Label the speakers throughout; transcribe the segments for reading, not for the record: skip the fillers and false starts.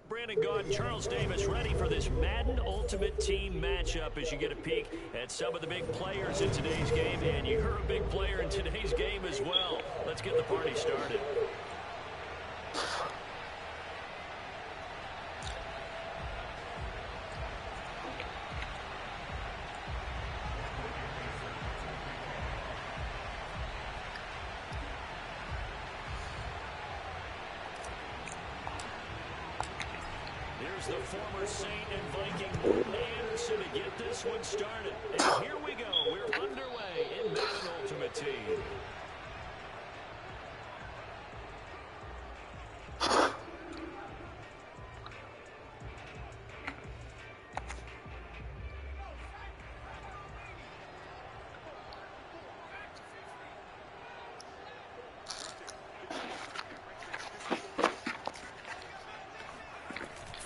Speaker 1: Brandon Gaudin, Charles Davis ready for this Madden Ultimate Team matchup as you get a peek at some of the big players in today's game. And you're a big player in today's game as well. Let's get the party started. The former Saint and Viking Anderson to get this one started. And here we go. We're underway in Madden Ultimate Team.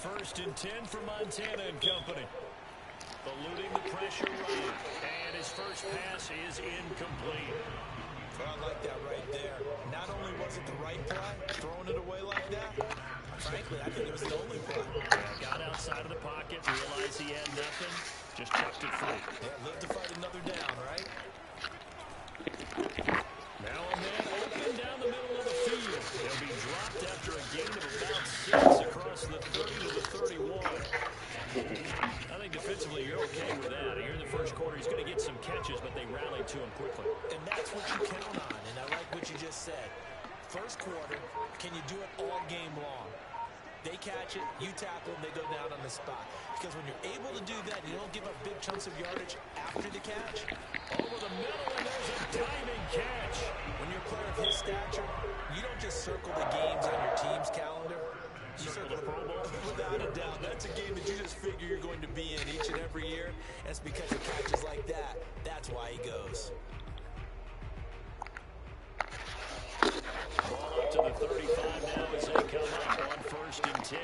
Speaker 1: First and 10 for Montana and company. Eluding the pressure right. And his first pass is incomplete.
Speaker 2: Well, I like that right there. Not only was it the right play, throwing it away like that, frankly, I think it was the only play.
Speaker 1: Yeah, got outside of the pocket, realized he had nothing, just chucked it free.
Speaker 2: Yeah, live to fight another down, right?
Speaker 1: Now a man open down the middle of the field. He'll be dropped after a gain of about 6 across the 30 to the 31. I think defensively you're okay with that. Here in the first quarter, he's going to get some catches, but they rallied to him quickly.
Speaker 2: And that's what you count on, and I like what you just said. First quarter, can you do it all game long? They catch it, you tackle them, they go down on the spot. Because when you're able to do that, you don't give up big chunks of yardage after the catch.
Speaker 1: Over the middle, and there's a diving catch.
Speaker 2: When you're a player of his stature, you don't just circle the games on your team's calendar. You circle the Pro Bowl. Without a doubt, that's a game that you just figure you're going to be in each and every year. And it's because of catches like that. That's why he goes.
Speaker 1: Ball up to the 35 now as they come up on first and 10.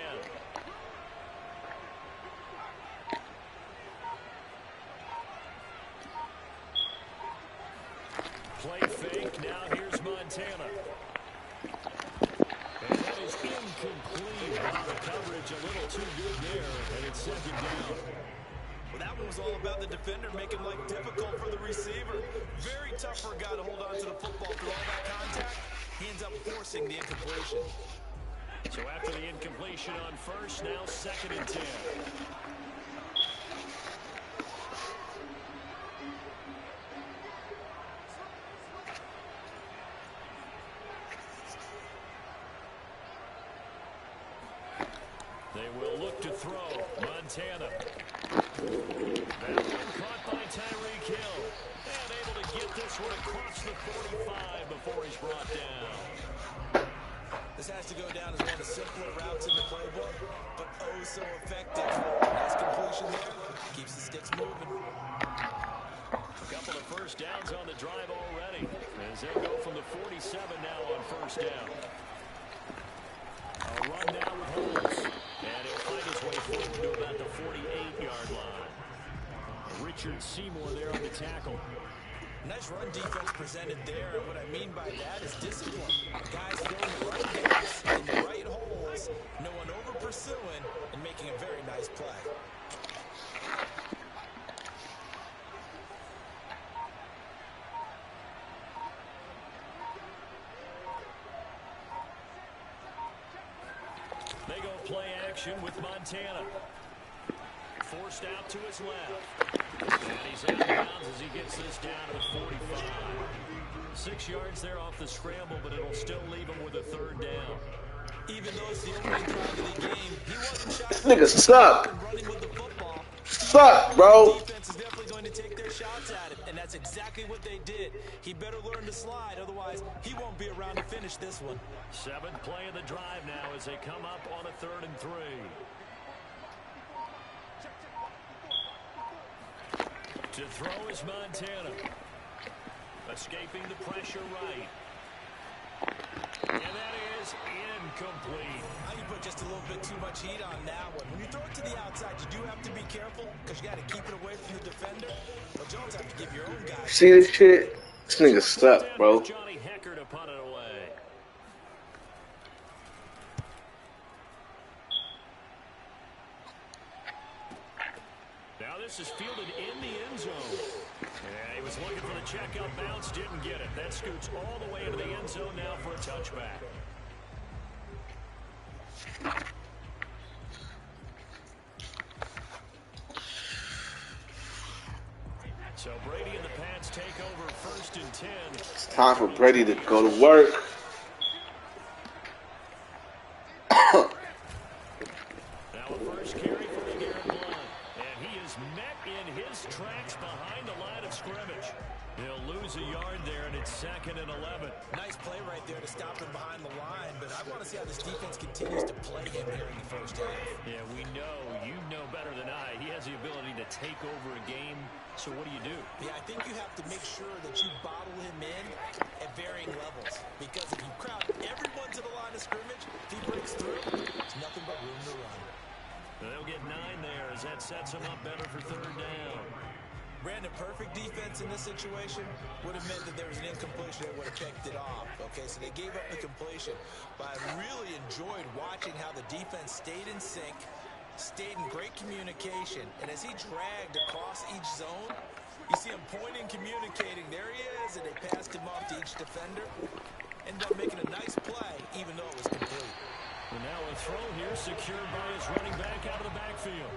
Speaker 1: Play fake. Now here's Montana. And that is incomplete. The coverage a little too good there, and it's second down.
Speaker 2: Well, that one was all about the defender making life difficult for the receiver. Very tough for a guy to hold on to the football through all that contact. He ends up forcing the incompletion.
Speaker 1: So after the incompletion on first, now second and 10. will look to throw. Montana. That one caught by Tyreek Hill. And able to get this one across the 45 before he's brought down.
Speaker 2: This has to go down as one of the simpler routes in the playbook, but oh so effective. Nice completion there. Keeps the sticks moving.
Speaker 1: A couple of first downs on the drive already as they go from the 47 now on first down. A run now with Holmes. And he'll find his way forward to about the 48-yard line. Richard Seymour there on the tackle.
Speaker 2: Nice run defense presented there, and what I mean by that is discipline. Guys filling the right gaps in the right holes, no one over pursuing, and making a very nice play.
Speaker 1: They go play action with Montana. Forced out to his left. And he's out of bounds as he gets this down to the 45. 6 yards there off the scramble, but it'll still leave him with a third down.
Speaker 2: Even though it's the opening drive of the game, he wasn't shy.
Speaker 3: Niggas suck.
Speaker 2: Running with the football.
Speaker 3: Suck, bro.
Speaker 2: The defense is definitely going to take their shots at him, and that's exactly what they did. He better learn to slide, otherwise he won't be around to finish this one.
Speaker 1: 7th play of the drive now as they come up on a 3rd and 3. To throw is Montana. Escaping the pressure right. And that is incomplete.
Speaker 2: You put just a little bit too much heat on that one. When you throw it to the outside, you do have to be careful because you got to keep it away from the defender. But you also have to give your own guys.
Speaker 3: See this shit? This nigga suck, bro.
Speaker 1: Johnny Hecker to punt it away. Now this is fielded in the end zone. Yeah, he was looking for the check up bounce, didn't get it. That scoots all the way into the end zone now for a touchback. So Brady and the Pats take over 1st and 10.
Speaker 3: It's time for Brady to go to work.
Speaker 1: Now a first carry for LeGarrette Blount. And he is met in his tracks behind the line of scrimmage. He'll lose a yard there, and it's 2nd and 11.
Speaker 2: Nice play right there to stop him behind the line, but I want to see how this defense continues to play him here in the first half.
Speaker 1: Yeah, we know. You know better than I. He has the ability to take over a game. So what do?
Speaker 2: Yeah, I think you have to make sure that you bottle him in at varying levels. Because if you crowd everyone to the line of scrimmage, if he breaks through, there's nothing but room to run.
Speaker 1: They'll get 9 there as that sets him up better for 3rd down.
Speaker 2: Brandon, perfect defense in this situation would have meant that there was an incompletion that would have picked it off. Okay, so they gave up the completion. But I really enjoyed watching how the defense stayed in sync, stayed in great communication. And as he dragged across each zone, you see him pointing, communicating. There he is, and they passed him off to each defender. Ended up making a nice play, even though it was complete.
Speaker 1: And now a throw here secured by his running back out of the backfield.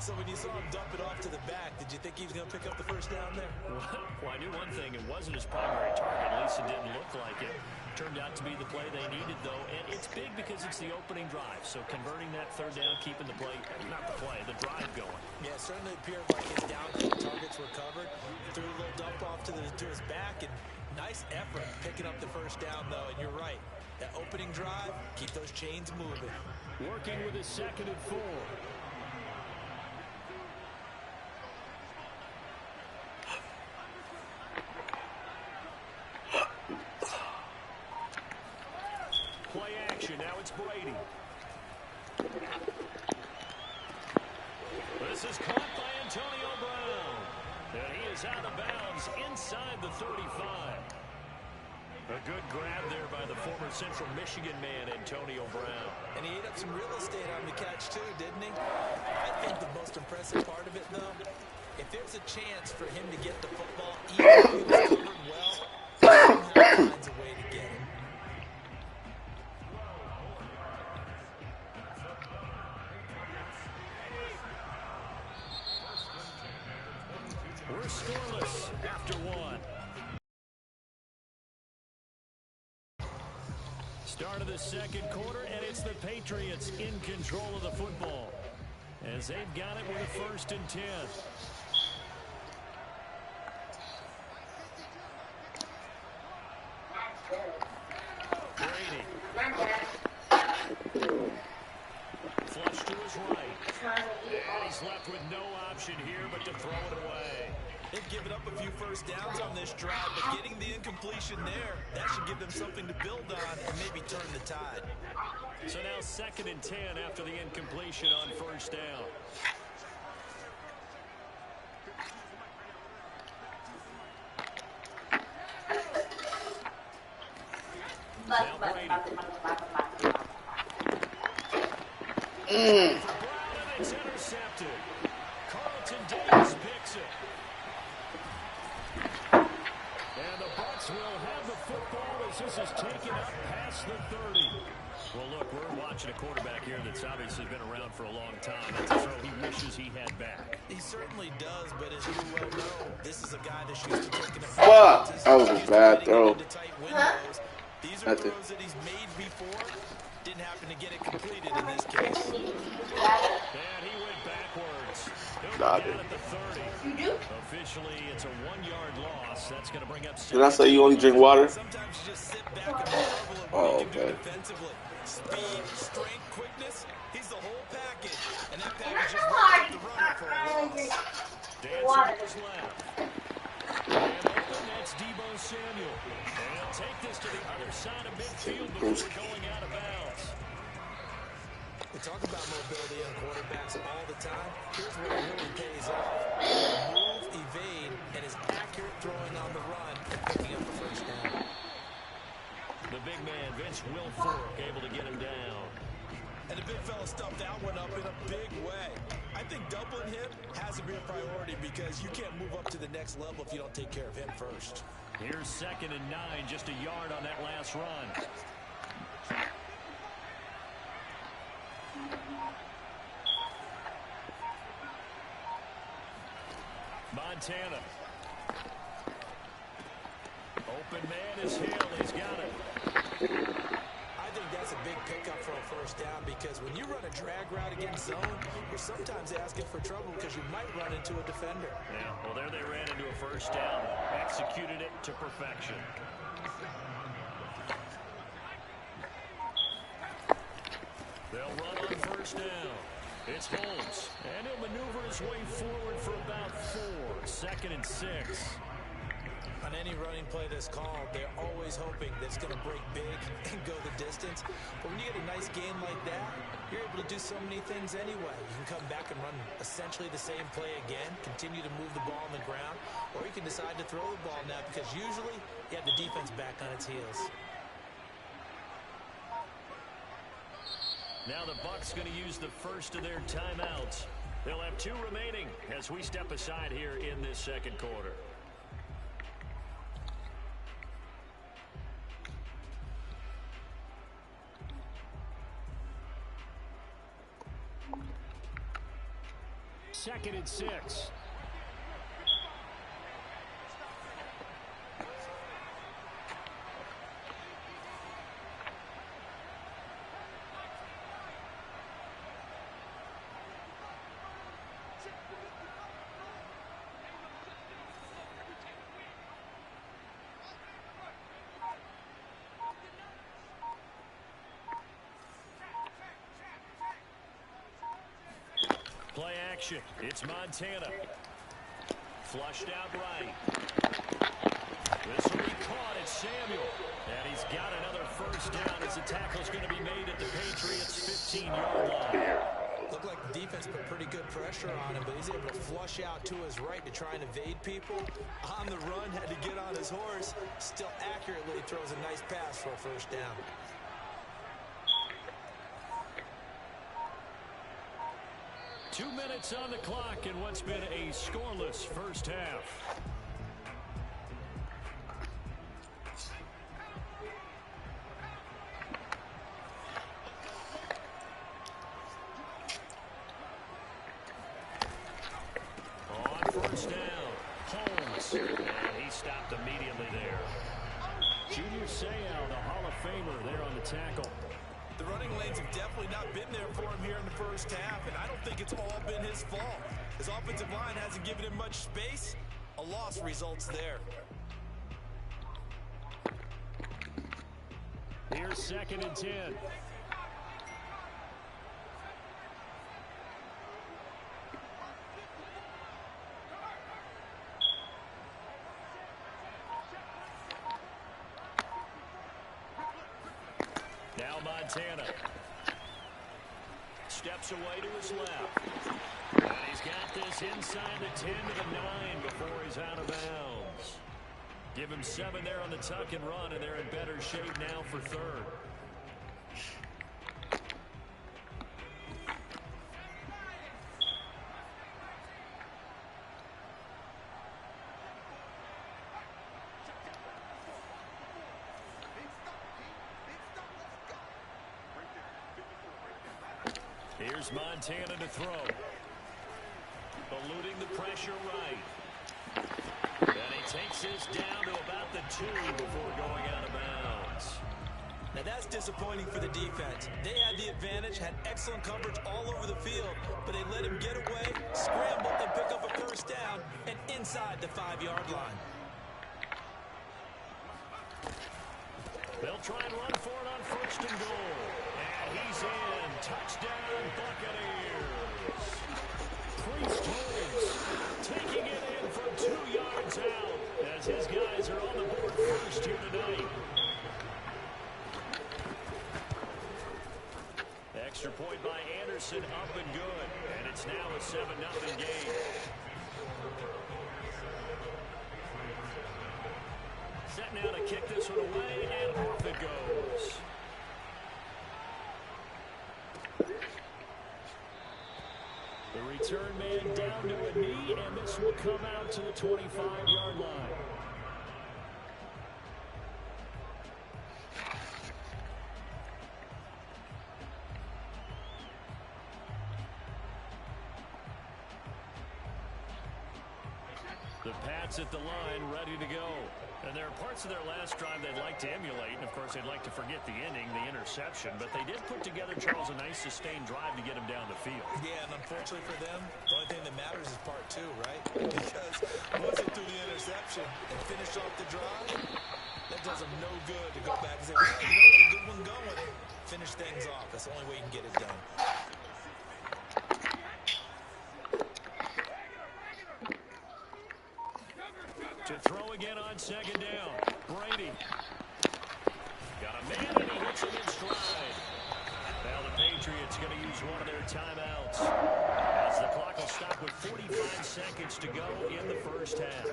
Speaker 2: So when you saw him dump it off to the back, did you think he was going to pick up the first down there?
Speaker 1: Well, I knew one thing. It wasn't his primary target. At least it didn't look like it. Turned out to be the play they needed, though. And it's big because it's the opening drive. So converting that 3rd down, keeping the play, not the play, the drive going.
Speaker 2: Yeah, certainly appeared like his downfield targets were covered. Threw a little dump off to his back, and nice effort picking up the first down, though. And you're right. That opening drive, keep those chains moving.
Speaker 1: Working with his 2nd and 4. Play action. Now it's Brady. This is caught by Antonio Brown. And he is out of bounds inside the 35. A good grab there by the former Central Michigan man, Antonio Brown.
Speaker 2: And he ate up some real estate on the catch, too, didn't he? I think the most impressive part of it, though, if there's a chance for him to get the football, even if he was covered well, he finds a way to get it.
Speaker 1: We're scoreless after 1. Start of the the second quarter, and it's the Patriots in control of the football as they've got it with a 1st and 10. Brady. Flush to his right. And he's left with no option here but to throw it away.
Speaker 2: They've given up a few first downs on this drive, but getting the incompletion there, that should give them something to build on and maybe turn the tide.
Speaker 1: So now 2nd and 10 after the incompletion on 1st down. Now Brady. Brown, and it's intercepted. Carlton Davis picks it. And the Bucs will have the football as this is taken up past the 30. Well, look, we're watching a quarterback here that's obviously been around for a long time. That's a throw he wishes he had back.
Speaker 2: He certainly does, but as you well know, this is a guy that's used to taking a
Speaker 3: Fuck! That was a bad throw.
Speaker 2: These are throws that he's made before. Didn't happen to get it completed in this case.
Speaker 1: And he went backwards. He'll be down at the 30. Officially, it's a 1-yard loss. That's going to bring up...
Speaker 3: Did I say you only drink water?
Speaker 2: Sometimes you just sit back and marvel at what he can do defensively. Speed, strength, quickness. He's the whole package. And that package just works the runner for a loss.
Speaker 1: Dancing to his left. And open, that's Deebo Samuel. And he'll take this to the other side of midfield before going out of bounds.
Speaker 2: We talk about mobility on quarterbacks all the time. Here's where it really pays off. Move, evade, and his accurate throwing on the run and picking up the 1st down.
Speaker 1: The big man, Vince Wilfork, able to get him down.
Speaker 2: And the big fella stuffed that one up in a big way. I think doubling him has to be a priority because you can't move up to the next level if you don't take care of him first.
Speaker 1: Here's 2nd and 9, just a yard on that last run. Montana. Open man is Hill. He's got it.
Speaker 2: I think that's a big pickup for a 1st down because when you run a drag route against zone, you're sometimes asking for trouble because you might run into a defender.
Speaker 1: Yeah, well, there they ran into a 1st down. Executed it to perfection. They'll run on 1st down. It's Holmes, and he'll maneuver his way forward for about 4. 2nd and 6.
Speaker 2: On any running play that's called, they're always hoping that it's going to break big and go the distance. But when you get a nice game like that, you're able to do so many things anyway. You can come back and run essentially the same play again, continue to move the ball on the ground, or you can decide to throw the ball now because usually you have the defense back on its heels.
Speaker 1: Now the Bucs going to use the first of their timeouts. They'll have 2 remaining as we step aside here in this 2nd quarter. Second and 6. Play action. It's Montana. Flushed out right. This will be caught. It's Samuel. And he's got another 1st down as the tackle's going to be made at the Patriots' 15-yard line.
Speaker 2: Looked like the defense put pretty good pressure on him, but he's able to flush out to his right to try and evade people. On the run, had to get on his horse. Still accurately throws a nice pass for a 1st down.
Speaker 1: Two minutes on the clock in what's been a scoreless 1st half. On 1st down, Holmes. And he stopped immediately there. Junior Seau, the Hall of Famer, there on the tackle.
Speaker 2: The running lanes have definitely not been there for him here in the first half, and I don't think it's all been his fault. His offensive line hasn't given him much space. A loss results there.
Speaker 1: Here's 2nd and 10. Now Montana steps away to his left. And he's got this inside the 10 to the 9 before he's out of bounds. Give him 7 there on the tuck and run, and they're in better shape now for 3rd. Here's Montana to throw. Eluding the pressure right. And he takes this down to about the 2 before going out of bounds.
Speaker 2: Now that's disappointing for the defense. They had the advantage, had excellent coverage all over the field, but they let him get away, scramble, and pick up a first down, and inside the 5-yard line.
Speaker 1: They'll try and run for it on 1st and goal. And he's in. Touchdown, Buccaneers. Priest holds, taking it in from 2 yards out as his guys are on the board first here tonight. Extra point by Anderson, up and good. And it's now a 7-0 game. Set now to kick this one away, and off it goes. The return man down to a knee, and this will come out to the 25-yard line. The Pats at the line, ready to go. And there are parts of their last drive they'd like to emulate, and of course they'd like to forget the inning, the interception, but they did put together, Charles, a nice sustained drive to get him down the field.
Speaker 2: Yeah, and unfortunately for them, the only thing that matters is part 2, right? Because once they threw the interception and finished off the drive, that does them no good to go back and say, well, you know, a good one going. Finish things off. That's the only way you can get it done.
Speaker 1: To throw again on 2nd down. Brady. Got a man, and he hits him in stride. Now the Patriots going to use one of their timeouts, as the clock will stop with 45 seconds to go in the first half.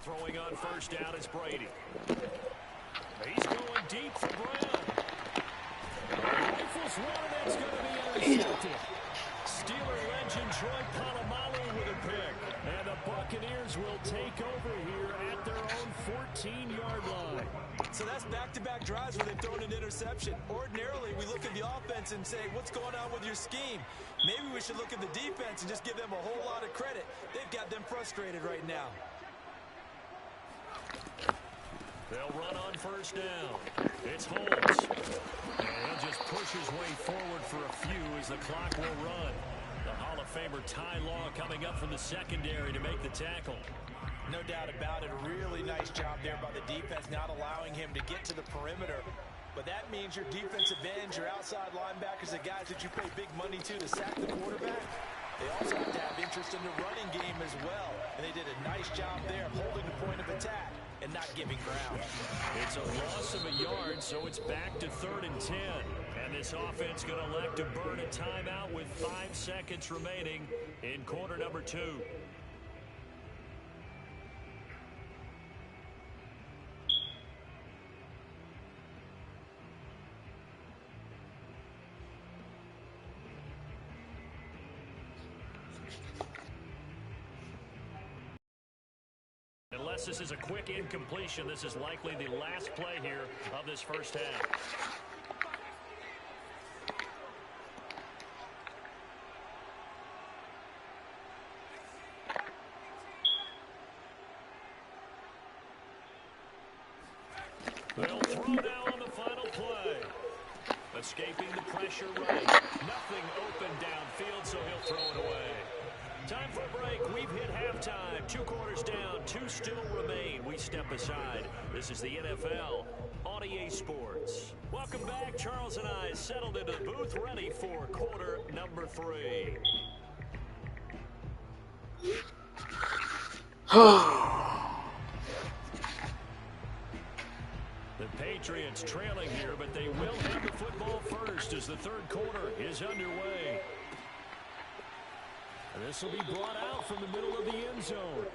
Speaker 1: Throwing on 1st down is Brady. He's going deep for Brown. Rifles one, and it's going to be intercepted. Steeler legend Troy Polamalu with a pick. And the Buccaneers will take over here at their own 14-yard line.
Speaker 2: So that's back-to-back drives where they've thrown an interception. Ordinarily, we look at the offense and say, what's going on with your scheme? Maybe we should look at the defense and just give them a whole lot of credit. They've got them frustrated right now.
Speaker 1: They'll run on 1st down. It's Holmes. And he'll just push his way forward for a few as the clock will run. The Hall of Famer Ty Law coming up from the secondary to make the tackle.
Speaker 2: No doubt about it. A really nice job there by the defense, not allowing him to get to the perimeter. But that means your defensive ends, your outside linebackers, the guys that you pay big money to sack the quarterback, they also have to have interest in the running game as well. And they did a nice job there of holding the point of attack and not giving ground.
Speaker 1: It's a loss of a yard, so it's back to 3rd and 10. And this offense going to elect to burn a timeout with 5 seconds remaining in quarter number 2. Unless this is a quick incompletion, this is likely the last play here of this first half. They'll throw now on the final play. Escaping the pressure right. Nothing open downfield, so he'll throw it away. Time for a break. We've hit halftime. 2 quarters down. 2 still remain. We step aside. This is the NFL on EA Sports. Welcome back. Charles and I settled into the booth, ready for quarter number 3. The Patriots trailing here, but they will have the football first as the third quarter is underway. And this will be brought out from the middle of the end zone.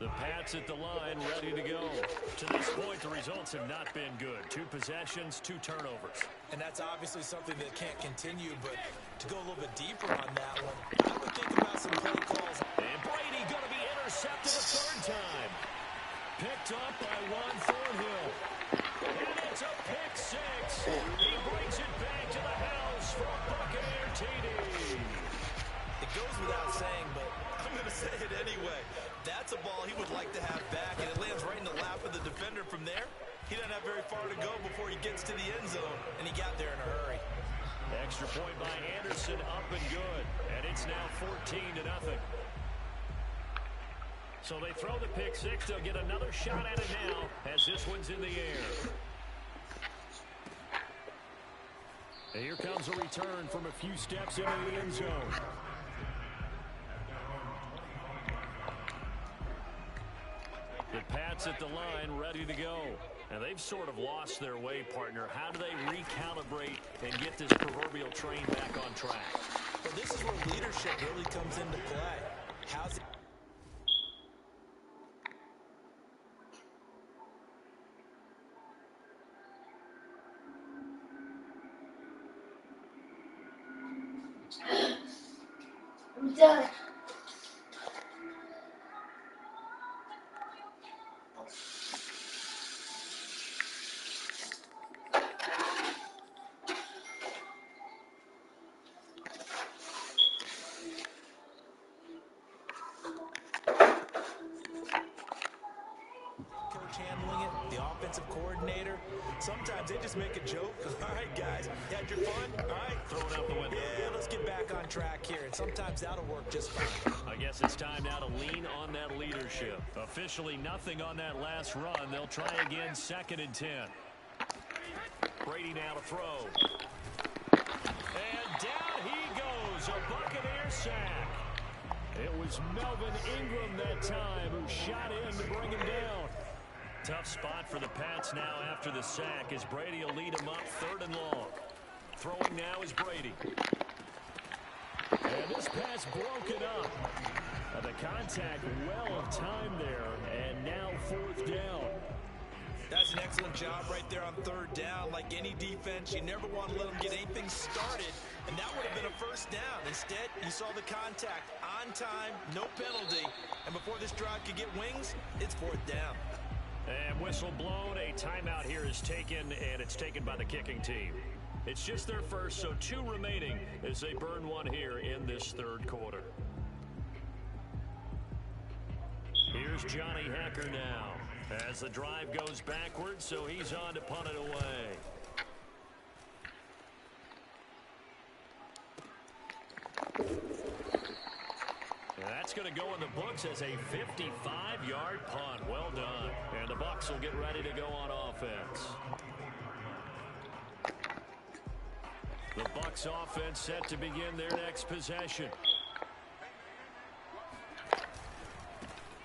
Speaker 1: The Pats at the line, ready to go. To this point, the results have not been good. 2 possessions, 2 turnovers.
Speaker 2: And that's obviously something that can't continue, but to go a little bit deeper on that one, I would think about some play calls.
Speaker 1: And Brady going to be intercepted a 3rd time. Picked up by Ron Thornhill. And it's a pick 6. He brings it back to the house for a Buccaneer TD.
Speaker 2: It goes without saying, but I'm going to say it anyway. That's a ball he would like to have back, and it lands right in the lap of the defender from there. He doesn't have very far to go before he gets to the end zone, and he got there in a hurry.
Speaker 1: Extra point by Anderson, up and good. And it's now 14-0. So they throw the pick 6. They'll get another shot at it now as this one's in the air. And here comes a return from a few steps into the end zone. The Pats at the line, ready to go. And they've sort of lost their way, partner. How do they recalibrate and get this proverbial train back on track?
Speaker 2: Well, this is where leadership really comes into play. How's it?
Speaker 4: I'm done.
Speaker 2: Handling it, the offensive coordinator. Sometimes they just make a joke. All right, guys, you had your fun? All right,
Speaker 1: Throw it out the window.
Speaker 2: Yeah, let's get back on track here. And sometimes that'll work just fine.
Speaker 1: I guess it's time now to lean on that leadership. Officially nothing on that last run. They'll try again, 2nd and 10. Brady now to throw. And down he goes, a Buccaneer sack. It was Melvin Ingram that time who shot in to bring him down. Tough spot for the Pats now after the sack as Brady will lead him up 3rd and long. Throwing now is Brady. And this pass broken up. The contact well of time there, and now 4th down.
Speaker 2: That's an excellent job right there on 3rd down. Like any defense, you never want to let them get anything started, and that would have been a 1st down. Instead, you saw the contact on time, no penalty, and before this drive could get wings, it's 4th down.
Speaker 1: And whistle blown, a timeout here is taken, and it's taken by the kicking team. It's just their first, so 2 remaining as they burn one here in this 3rd quarter. Here's Johnny Hecker now as the drive goes backwards, so he's on to punt it away. That's going to go in the books as a 55-yard punt. Well done. And the Bucs will get ready to go on offense. The Bucs offense set to begin their next possession.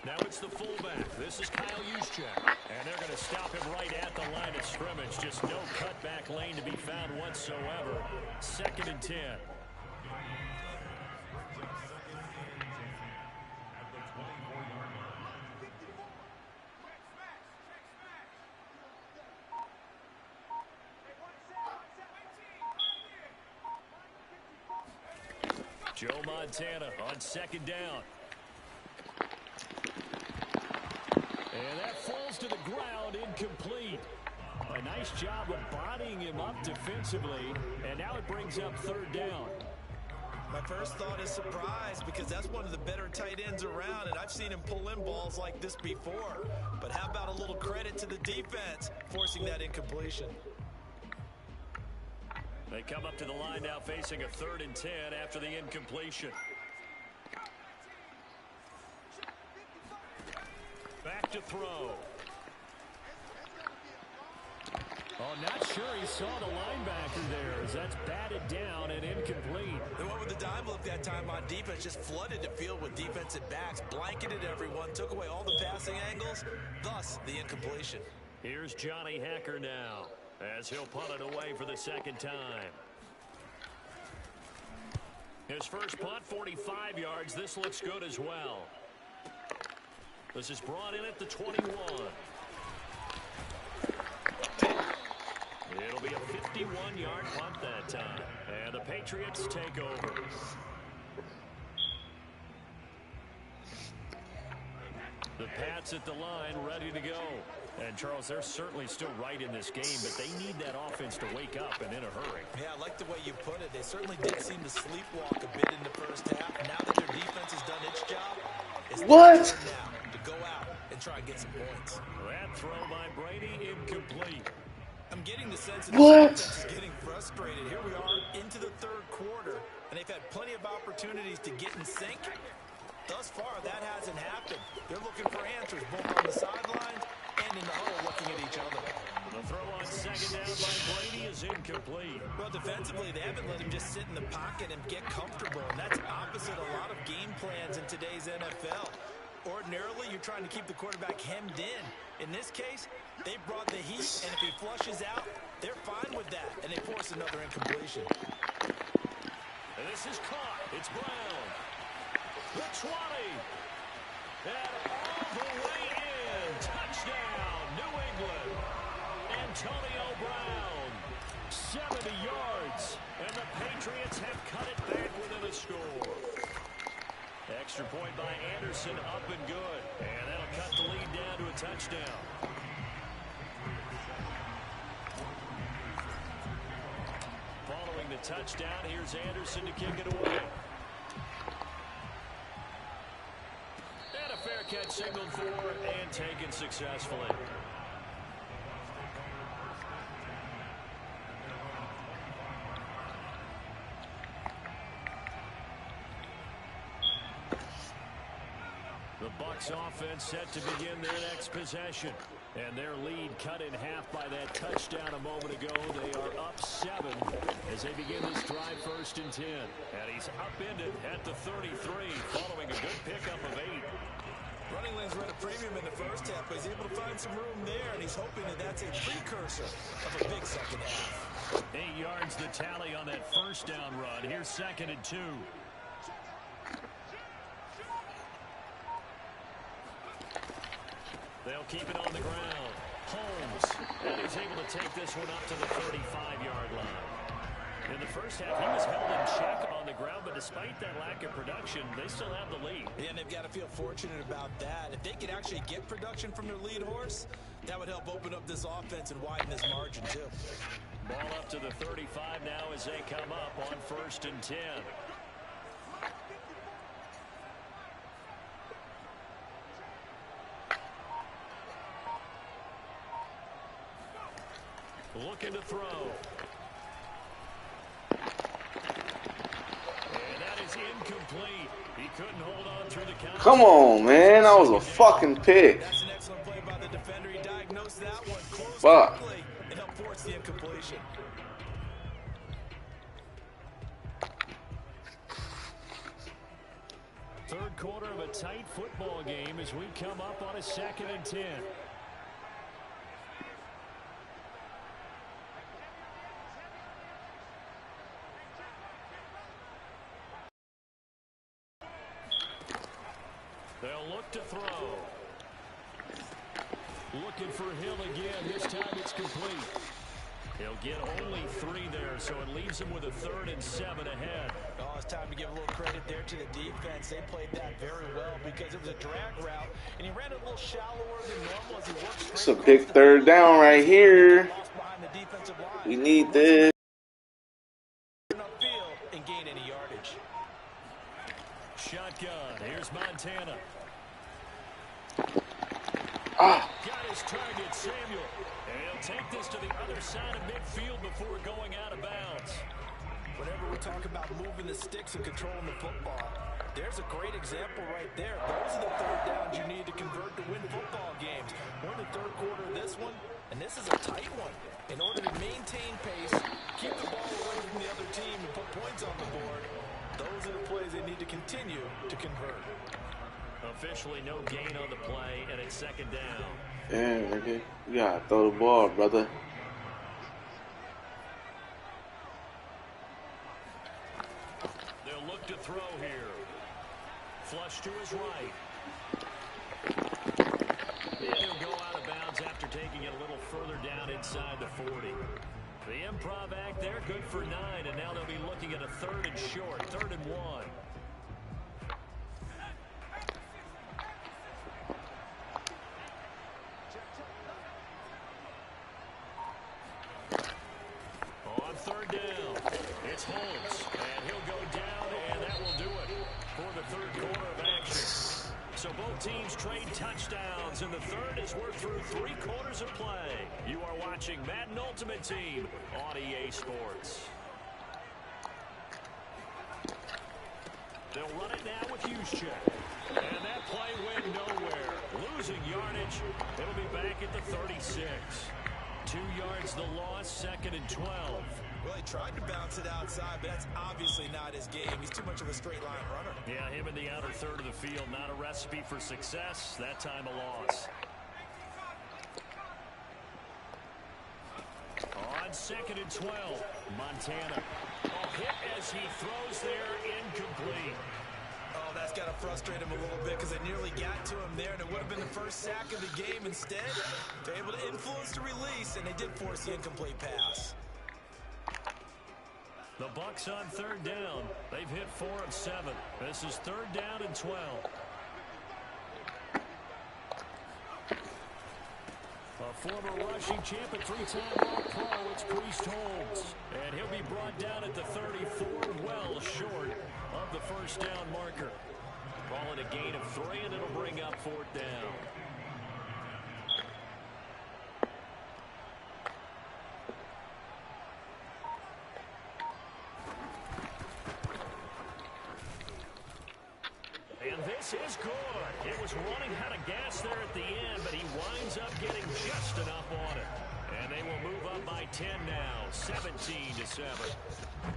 Speaker 1: Now it's the fullback. This is Kyle Juszczyk. And they're going to stop him right at the line of scrimmage. Just no cutback lane to be found whatsoever. 2nd and 10. Joe Montana on second down. And that falls to the ground, incomplete. A nice job of bodying him up defensively, and now it brings up third down.
Speaker 2: My first thought is surprise, because that's one of the better tight ends around, and I've seen him pull in balls like this before. But how about a little credit to the defense forcing that incompletion?
Speaker 1: They come up to the line now facing a 3rd and 10 after the incompletion. Back to throw. Oh, not sure he saw the linebacker there as that's batted down and incomplete.
Speaker 2: They went with the dime look that time on defense, just flooded the field with defensive backs, blanketed everyone, took away all the passing angles, thus the incompletion.
Speaker 1: Here's Johnny Hacker now as he'll punt it away for the 2nd time. His first punt, 45 yards. This looks good as well. This is brought in at the 21. It'll be a 51-yard punt that time. And the Patriots take over. The Pats at the line ready to go. And, Charles, they're certainly still right in this game, but they need that offense to wake up and in a hurry.
Speaker 2: Yeah, I like the way you put it. They certainly did seem to sleepwalk a bit in the first half. Now that their defense has done its job, it's now to go out and try and get some points.
Speaker 1: That throw by Brady incomplete.
Speaker 2: I'm getting the sense that the defense is getting frustrated. Here we are into the 3rd quarter, and they've had plenty of opportunities to get in sync. Thus far, that hasn't happened. They're looking for answers, both on the sidelines and in the huddle, looking at each other.
Speaker 1: The throw on 2nd down by Brady is incomplete.
Speaker 2: Well, defensively, they haven't let him just sit in the pocket and get comfortable, and that's opposite a lot of game plans in today's NFL. Ordinarily, you're trying to keep the quarterback hemmed in. In this case, they brought the heat, and if he flushes out, they're fine with that, and they force another incompletion.
Speaker 1: And this is caught. It's Brown. The 20. And all the way in. Touchdown, New England. Antonio Brown. 70 yards. And the Patriots have cut it back within a score. Extra point by Anderson, up and good. And that'll cut the lead down to a touchdown. Following the touchdown, here's Anderson to kick it away. And a fair catch signaled for and taken successfully. The Bucs offense set to begin their next possession. And their lead cut in half by that touchdown a moment ago. They are up 7 as they begin this drive, 1st and 10. And he's upended at the 33 following a good pickup of 8.
Speaker 2: Running lanes were at a premium in the first half, but he's able to find some room there, and he's hoping that that's a precursor of a big second half.
Speaker 1: 8 yards the tally on that 1st down run. Here's 2nd and 2. They'll keep it on the ground. Holmes, and he's able to take this one up to the 35-yard line. In the first half, he was held in check on the ground, but despite that lack of production, they still have the lead.
Speaker 2: Yeah, and they've got to feel fortunate about that. If they could actually get production from their lead horse, that would help open up this offense and widen this margin, too.
Speaker 1: Ball up to the 35 now as they come up on 1st and 10. Looking to throw. And that is incomplete. He couldn't hold on through the count.
Speaker 3: Come on, man. That was a fucking pick.
Speaker 2: That's an excellent play by the defender. He diagnosed that one close quickly and helped force the incompletion.
Speaker 1: Third quarter of a tight football game as we come up on a 2nd and 10. They'll look to throw. Looking for Hill again. This time it's complete. He'll get only 3 there, so it leaves him with a 3rd and 7 ahead.
Speaker 2: Oh, it's time to give a little credit there to the defense. They played that very well because it was a drag route, and he ran it a little shallower than normal as he worked straight.
Speaker 3: It's a big third down right here.
Speaker 2: Behind the defensive line.
Speaker 3: We need this.
Speaker 2: Upfield and gain any yardage.
Speaker 1: Shotgun. Here's Montana. Got his target, Samuel. And he'll take this to the other side of midfield before going out of bounds.
Speaker 2: Whenever we talk about moving the sticks and controlling the football, there's a great example right there. Those are the third downs you need to convert to win football games. We're in the third quarter of this one, and this is a tight one. In order to maintain pace, keep the ball away from the other team, and put points on the board, those are the plays they need to continue to convert.
Speaker 1: Officially no gain on the play, and it's second down.
Speaker 3: Damn, nigga. You gotta throw the ball, brother.
Speaker 1: They'll look to throw here. Flush to his right. And he'll go out of bounds after taking it a little further down inside the 40. The improv act there, good for 9, and now they'll be looking at a third and short, 3rd and 1. On third down, it's Holmes, and he'll go down, and that will do it for the third quarter of action. So both teams trade touchdowns, and the third as we're through 3 quarters of play. You are watching Madden Ultimate Team on EA Sports. They'll run it now with Juszczyk. And that play went nowhere. Losing yardage. It'll be back at the 36. 2 yards the loss, 2nd and 12.
Speaker 2: Well, he tried to bounce it outside, but that's obviously not his game. He's too much of a straight line runner.
Speaker 1: Yeah, him in the outer third of the field, not a recipe for success. That time a loss. On 2nd and 12, Montana. Hit as he throws there, incomplete.
Speaker 2: Oh, that's got to frustrate him a little bit because they nearly got to him there, and it would have been the first sack of the game. Instead, they're able to influence the release, and they did force the incomplete pass.
Speaker 1: The Bucs on 3rd down. They've hit 4 of 7. This is 3rd down and 12. A former rushing champ and 3-time All-Pro, it's Priest Holmes. And he'll be brought down at the 34, well short of the first down marker. Ball in a gain of 3, and it'll bring up 4th down. And this is good. It was running out of gas there at the end, but he winds up getting just enough on it. And they will move up by 10 now, 17-7.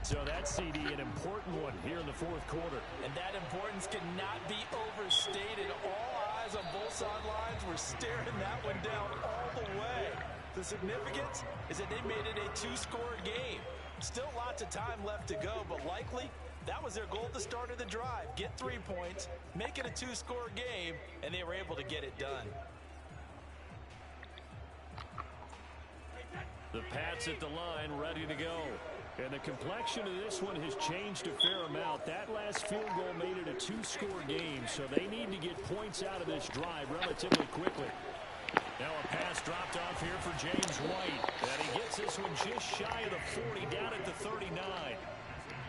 Speaker 1: So that CD, an important one here in the 4th quarter.
Speaker 2: And that importance cannot be overstated. All eyes on both sidelines were staring that one down all the way. The significance is that they made it a 2-score game. Still lots of time left to go, but likely that was their goal at the start of the drive. Get 3 points, make it a 2-score game, and they were able to get it done.
Speaker 1: The Pats at the line, ready to go. And the complexion of this one has changed a fair amount. That last field goal made it a 2-score game, so they need to get points out of this drive relatively quickly. Now a pass dropped off here for James White. And he gets this one just shy of the 40, down at the 39.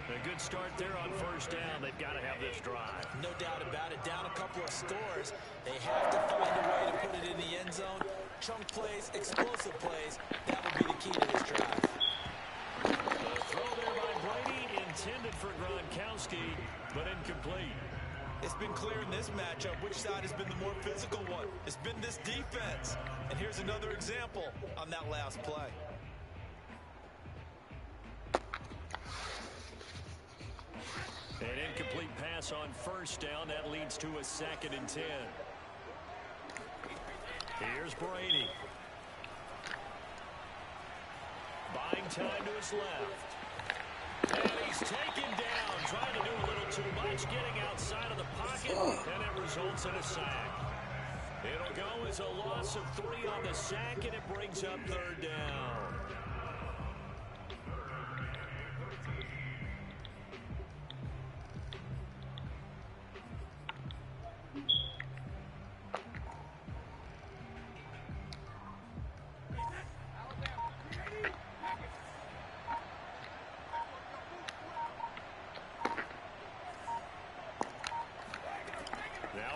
Speaker 1: A good start there on 1st down. They've got to have this drive.
Speaker 2: No doubt about it. Down a couple of scores. They have to find a way to put it in the end zone. Chunk plays, explosive plays. That would be the key to this drive.
Speaker 1: The throw there by Brady, intended for Gronkowski, but incomplete.
Speaker 2: It's been clear in this matchup which side has been the more physical one. It's been this defense. And here's another example on that last play.
Speaker 1: An incomplete pass on 1st down. That leads to a 2nd and 10. Here's Brady. Buying time to his left. And he's taken down, trying to do a little too much, getting outside of the pocket, and it results in a sack. It'll go as a loss of 3 on the sack, and it brings up 3rd down.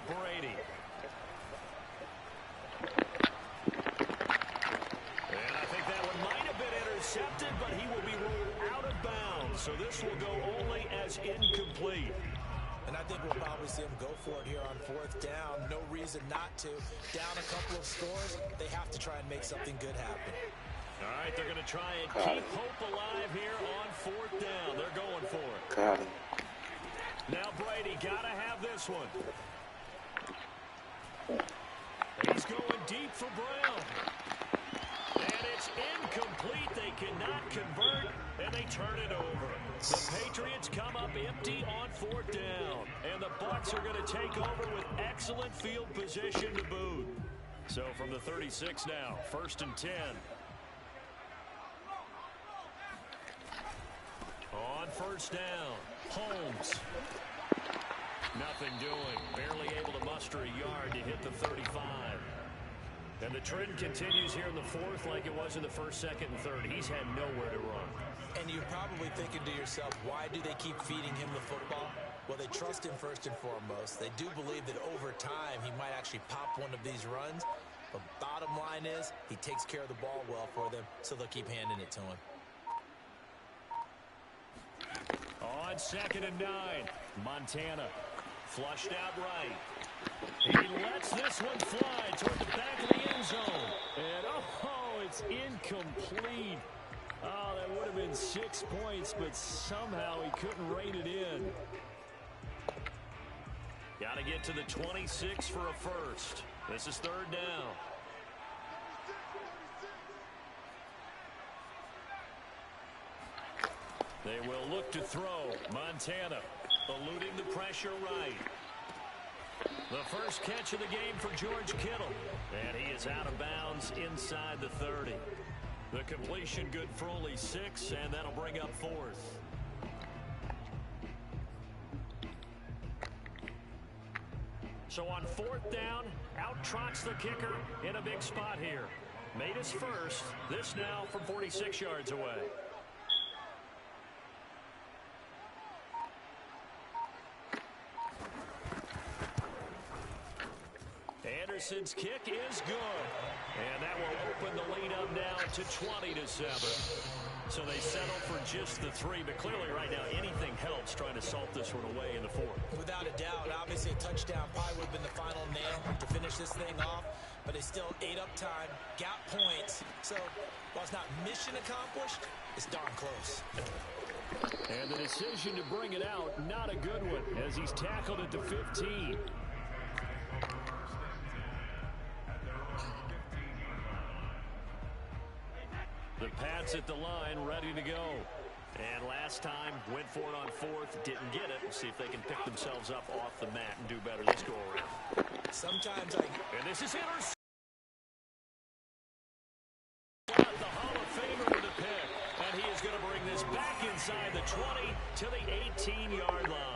Speaker 1: Brady. And I think that one might have been intercepted, but he will be ruled out of bounds. So this will go only as incomplete.
Speaker 2: And I think we'll probably see him go for it here on fourth down. No reason not to. Down a couple of scores, they have to try and make something good happen.
Speaker 1: All right, they're going to try and keep hope alive here on fourth down. They're going for it.
Speaker 3: Got him.
Speaker 1: Now Brady got to have this one. He's going deep for Brown. And it's incomplete. They cannot convert, and they turn it over. The Patriots come up empty on fourth down. And the Bucs are going to take over with excellent field position to boot. So from the 36 now, 1st and 10. On first down, Holmes. Nothing doing. Barely able to muster a yard to hit the 35. And the trend continues here in the fourth like it was in the first, second, and third. He's had nowhere to run.
Speaker 2: And you're probably thinking to yourself, why do they keep feeding him the football? Well, they trust him first and foremost. They do believe that over time he might actually pop one of these runs. But bottom line is he takes care of the ball well for them, so they'll keep handing it to him.
Speaker 1: On 2nd and 9, Montana flushed out right. He lets this one fly toward the back of the end zone. And, oh, it's incomplete. Oh, that would have been 6 points, but somehow he couldn't rein it in. Got to get to the 26 for a first. This is 3rd down. They will look to throw. Montana eluding the pressure right. The first catch of the game for George Kittle. And he is out of bounds inside the 30. The completion good for only 6, and that'll bring up 4th. So on 4th down, out trots the kicker in a big spot here. Made his first. This now from 46 yards away. Anderson's kick is good. And that will open the lead up now to 20-7. So they settle for just the 3, but clearly right now anything helps trying to salt this one away in the 4th.
Speaker 2: Without a doubt, obviously a touchdown probably would have been the final nail to finish this thing off, but they still ate up time, got points. So while it's not mission accomplished, it's darn close.
Speaker 1: And the decision to bring it out, not a good one, as he's tackled at the 15. The Pats at the line, ready to go. And last time, went for it on 4th, didn't get it. We'll see if they can pick themselves up off the mat and do better this go around.
Speaker 2: Sometimes
Speaker 1: And this is intercepted. The Hall of Famer with a pick. And he is going to bring this back inside the 20 to the 18-yard line.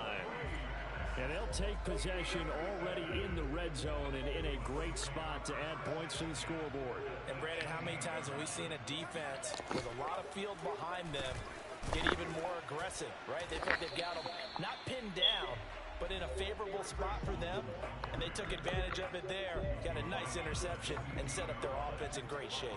Speaker 1: And they'll take possession already in the red zone and in a great spot to add points to the scoreboard.
Speaker 2: And Brandon, how many times have we seen a defense with a lot of field behind them get even more aggressive, right? They think they've got them not pinned down, but in a favorable spot for them, and they took advantage of it there. Got a nice interception and set up their offense in great shape.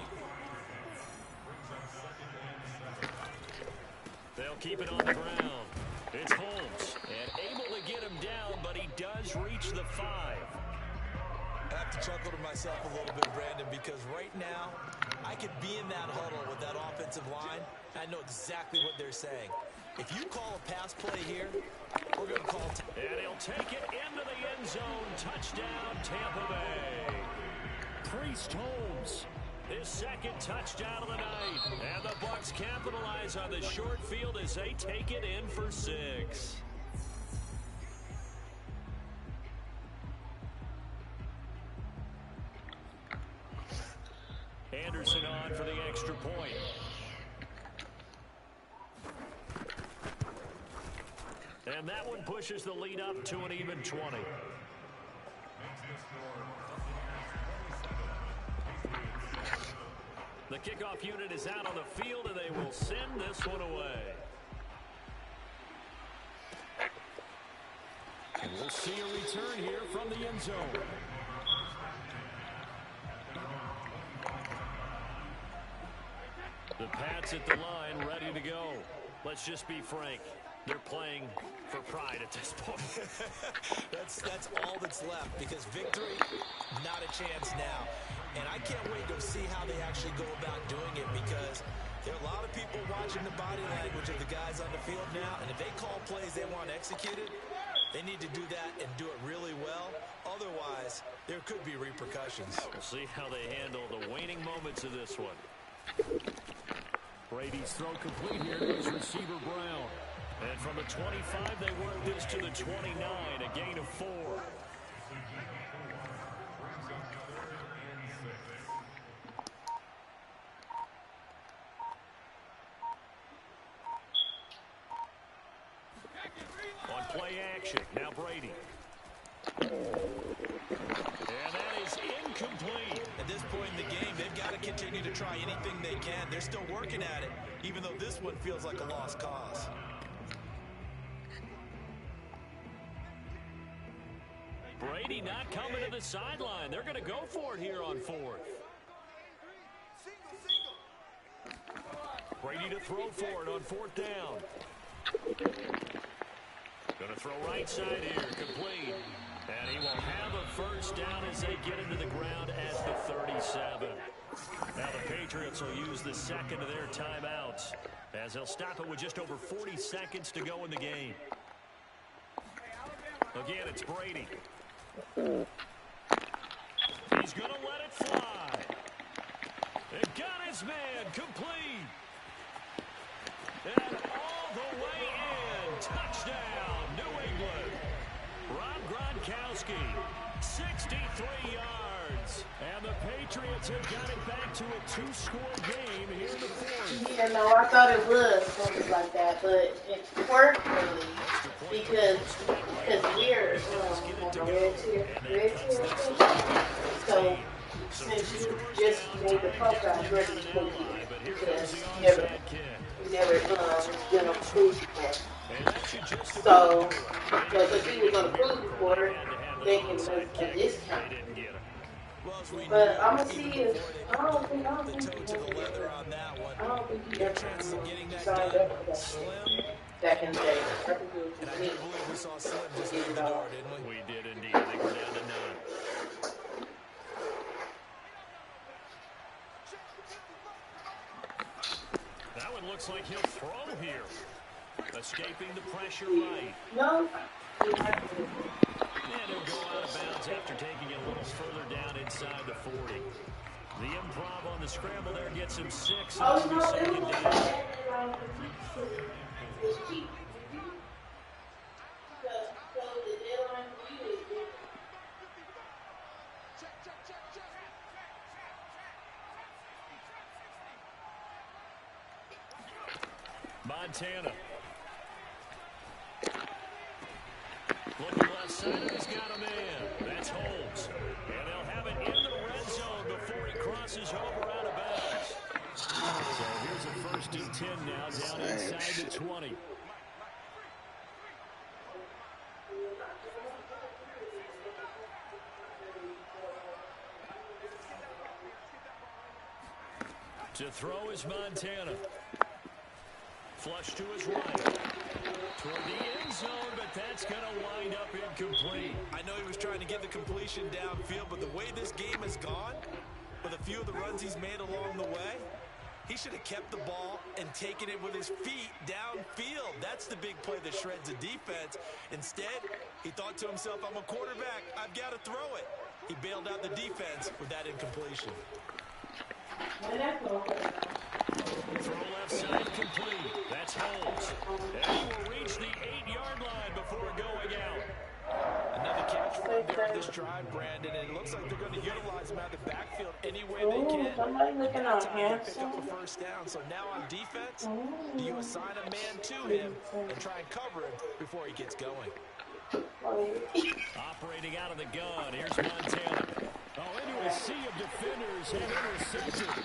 Speaker 1: They'll keep it on the ground. It's Holmes, and able to get him down, but he does reach the 5.
Speaker 2: I have to chuckle to myself a little bit, Brandon, because right now, I could be in that huddle with that offensive line. I know exactly what they're saying. If you call a pass play here, we're going to call
Speaker 1: and he'll take it into the end zone. Touchdown, Tampa Bay. Priest Holmes, his 2nd touchdown of the night. And the Bucs capitalize on the short field as they take it in for 6. Anderson on for the extra point. And that one pushes the lead up to an even 20. The kickoff unit is out on the field, and they will send this one away. We'll see a return here from the end zone. The Pats at the line, ready to go. Let's just be frank. They're playing for pride at this point.
Speaker 2: That's all that's left, because victory, not a chance now. And I can't wait to see how they actually go about doing it, because there are a lot of people watching the body language of the guys on the field now, and if they call plays they want executed, they need to do that and do it really well. Otherwise, there could be repercussions.
Speaker 1: We'll see how they handle the waning moments of this one. Brady's throw complete here to his receiver Brown. And from the 25, they work this to the 29, a gain of 4. On play action, now Brady. And that is incomplete.
Speaker 2: At this point in the game, they've got to continue to try anything they can. They're still working at it, even though this one feels like a lost cause.
Speaker 1: Brady not coming to the sideline. They're going to go for it here on 4th. Brady to throw for it on 4th down. Going to throw right side here, complete. And he will have a first down as they get into the ground at the 37. Now the Patriots will use the second of their timeouts, as they'll stop it with just over 40 seconds to go in the game. Again, it's Brady. He's going to let it fly. And got his man complete. And all the way in. Touchdown, New England. Rob Gronkowski, 63 yards. And the Patriots have got it back to a 2-score game here in the 4th.
Speaker 4: Yeah, no, I thought it was something like that, but it worked really because we're on a red tier, so since you just made the post, I was ready to take it because you never done a cruise before. So, because he was on a cruise before, they can make a discount. But I'm gonna see if I don't think he ever signed up for that back in the day. I think it was me.
Speaker 2: We saw Slim just leave the door, didn't we?
Speaker 1: We did indeed. I think we're down to 9. That one looks like he'll throw here. Escaping the pressure right.
Speaker 4: No.
Speaker 1: And he'll go out of bounds after taking it a little further down inside the 40. The improv on the scramble there gets him 6.
Speaker 4: Oh, no,
Speaker 1: Second down.
Speaker 4: It's cheap. So the deadline for you is good.
Speaker 1: Montana. Looking left side, he's got a man. That's Holmes. And they'll have it in the red zone before he crosses over out of bounds. So here's a 1st and 10 now, down inside the 20. To throw is Montana. Flush to his right. Toward the end zone, but that's going to wind up incomplete.
Speaker 2: I know he was trying to get the completion downfield, but the way this game has gone, with a few of the runs he's made along the way, he should have kept the ball and taken it with his feet downfield. That's the big play that shreds the defense. Instead, he thought to himself, I'm a quarterback, I've got to throw it. He bailed out the defense with that incompletion.
Speaker 1: Throw left side complete. That's Holmes. And he will reach the 8-yard line before going out.
Speaker 2: Another catch for him there this drive, Brandon, and it looks like they're going to utilize him out of the backfield any way they can.
Speaker 4: Somebody looking on him.
Speaker 2: Pick up a first down. So now on defense, do you assign a man to him and try and cover him before he gets going?
Speaker 1: Operating out of the gun. Here's Montana. Oh, into a sea of defenders and intercepted.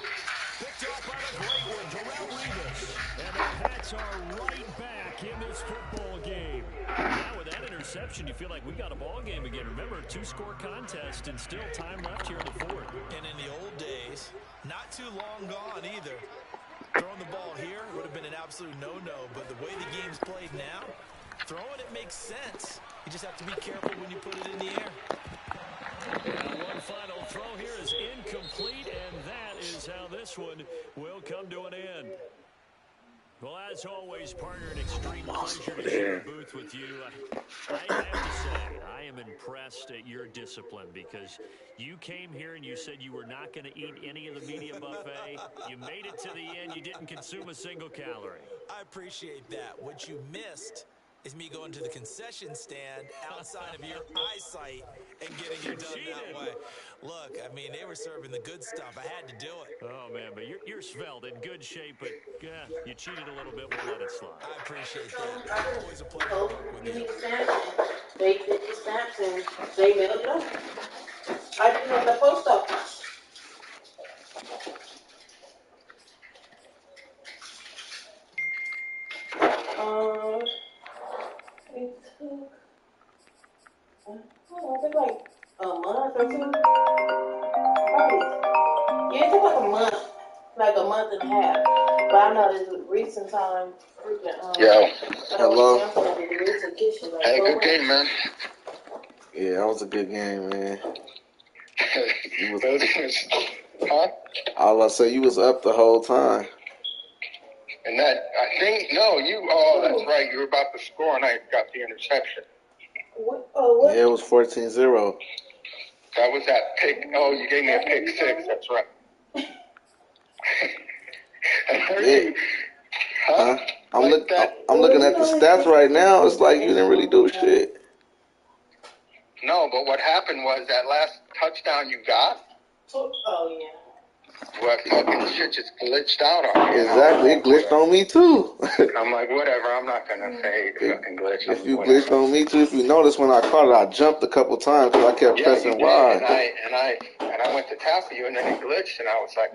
Speaker 1: Picked off by the great one, Darrell Revis. And the Pats are right back in this football game. Now with that interception. interception, you feel like we got a ball game again. Remember, 2-score contest and still time left here in the fourth.
Speaker 2: And in the old days, not too long gone either. Throwing the ball here would have been an absolute no-no, but the way the game's played now, throwing it makes sense. You just have to be careful when you put it in the air.
Speaker 1: And one final throw here is incomplete, and that is how this one will come to an end. Well, as always, partner, an extreme pleasure to share a booth with you. I have to say, I am impressed at your discipline because you came here and you said you were not going to eat any of the media buffet. You made it to the end. You didn't consume a single calorie.
Speaker 2: I appreciate that. What you missed is me going to the concession stand outside of your eyesight and getting it done that way. Look, I mean, they were serving the good stuff. I had to do it.
Speaker 1: Oh, man, but you're svelte, in good shape, but you cheated a little bit. We'll let it slide.
Speaker 2: I appreciate that. Always a pleasure to work with you.
Speaker 4: They did the stamps and they mailed it up. I did it at the post office. It took, I think like a month or two. Probably. Yeah, it took like a month and a half. But I know this recent time,
Speaker 5: Yo.
Speaker 3: Hello.
Speaker 5: Had a good game, man.
Speaker 3: Yeah, that was a good game, man.
Speaker 5: Huh?
Speaker 3: All I say, you was up the whole time.
Speaker 5: And that, I think, oh, that's right. You were about to score, and I got the interception.
Speaker 4: What?
Speaker 3: Yeah, it was 14-0.
Speaker 5: That was that pick. Oh, you gave me a pick 6. That's right.
Speaker 3: Yeah. Huh? I'm looking at the stats right now. It's like you didn't really do shit.
Speaker 5: No, but what happened was that last touchdown you got.
Speaker 4: Oh, yeah.
Speaker 5: What fucking shit just glitched out on me.
Speaker 3: Exactly, it glitched on me too.
Speaker 5: I'm like, whatever, I'm not gonna say it fucking glitch.
Speaker 3: If you glitched on me too, if you notice when I caught it, I jumped a couple times because I kept pressing Y.
Speaker 5: And I went to tackle you, and then it glitched, and I was like,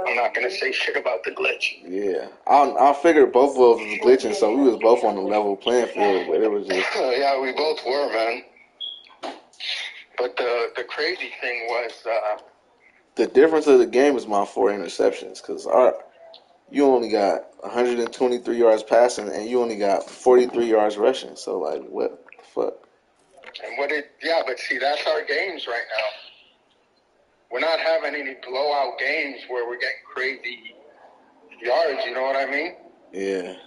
Speaker 5: I'm not gonna say shit about the glitch.
Speaker 3: Yeah, I figured both of us was glitching, so we was both on the level playing field, but it was just.
Speaker 5: Yeah, we both were, man. But the crazy thing was.
Speaker 3: The difference of the game is my 4 interceptions, because you only got 123 yards passing, and you only got 43 yards rushing. So, like, what the fuck?
Speaker 5: And but see, that's our games right now. We're not having any blowout games where we're getting crazy yards, you know what I mean?
Speaker 3: Yeah.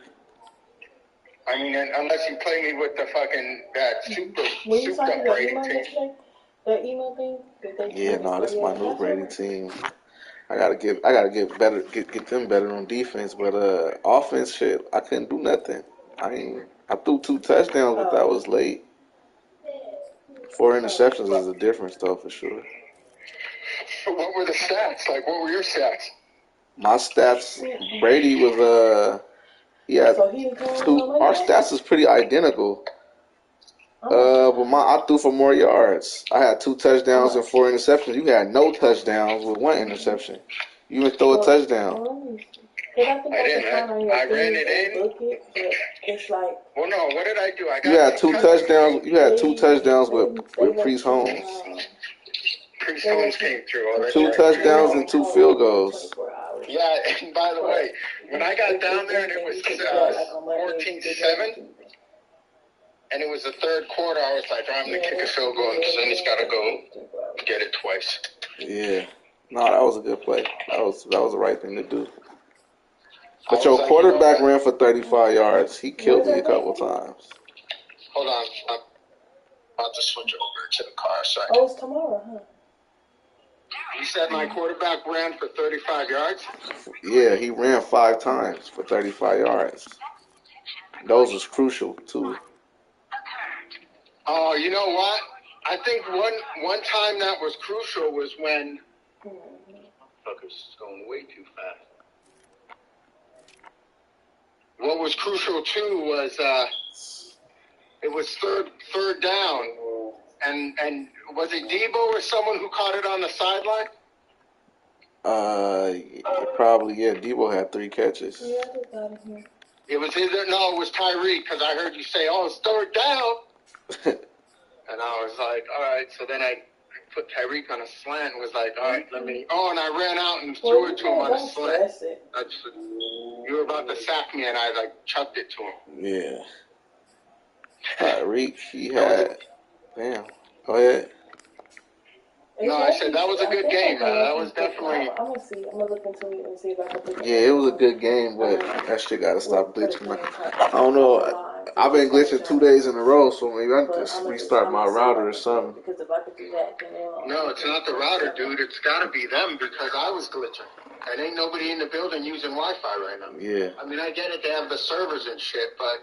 Speaker 5: I mean, unless you play me with the fucking, that super rating team.
Speaker 4: The email thing?
Speaker 3: Yeah, no, this is my new Brady team. I gotta get better, get them better on defense, but offense shit, I couldn't do nothing. I threw 2 touchdowns, but that was late. 4 interceptions is a difference though, for sure.
Speaker 5: What were the stats? Like, what were your stats?
Speaker 3: My stats, Brady was he had 2. Our stats is pretty identical. But I threw for more yards. I had 2 touchdowns and 4 interceptions. You had no touchdowns with 1 interception. You didn't throw a touchdown.
Speaker 5: I didn't. I ran it in.
Speaker 4: It's like.
Speaker 5: Well, no. What did I do?
Speaker 3: You had 2 touchdowns. You had 2 touchdowns with Priest Holmes.
Speaker 5: Priest Holmes came through.
Speaker 3: 2 touchdowns and 2 field goals.
Speaker 5: Yeah. And by the way, when I got down there and it was 14-7. And it was the third quarter. I was like, I'm going to kick a field goal, and then he's got to go get it twice.
Speaker 3: Yeah. No, that was a good play. That was the right thing to do. But your quarterback ran for 35 yards. He killed me a couple times.
Speaker 5: Hold on. I'm about to switch over to the car a second.
Speaker 4: Oh, it's tomorrow, huh?
Speaker 5: You said my quarterback ran for 35 yards?
Speaker 3: Yeah, he ran 5 times for 35 yards. Those was crucial, too.
Speaker 5: Oh, you know what? I think one time that was crucial was when fuckers going way too fast. What was crucial too was it was third down, and was it Debo or someone who caught it on the sideline?
Speaker 3: Probably, yeah. Debo had 3 catches.
Speaker 4: Yeah, I just got it here.
Speaker 5: It was Tyreek, because I heard you say, "Oh, it's third down," and I was like, "All right." So then I put Tyreek on a slant and was like, "All right, let me." Oh, and I ran out and threw it to him on a slant. You were about to sack me, and I chucked it to him.
Speaker 3: Yeah. Tyreek, he had. Damn. Go ahead.
Speaker 5: No, I said that was a good game, man. That was definitely.
Speaker 4: I'm gonna see. I'm gonna look into it and see if I can pick it.
Speaker 3: Yeah, it was a good game, but that shit gotta stop glitching. I don't know. I've been glitching 2 days in a row, so maybe I can just restart my router or something.
Speaker 4: Because if I could do that, then
Speaker 5: no, it's not the router, dude. It's gotta be them because I was glitching. And ain't nobody in the building using Wi-Fi right now.
Speaker 3: Yeah.
Speaker 5: I mean, I get it. They have the servers and shit, but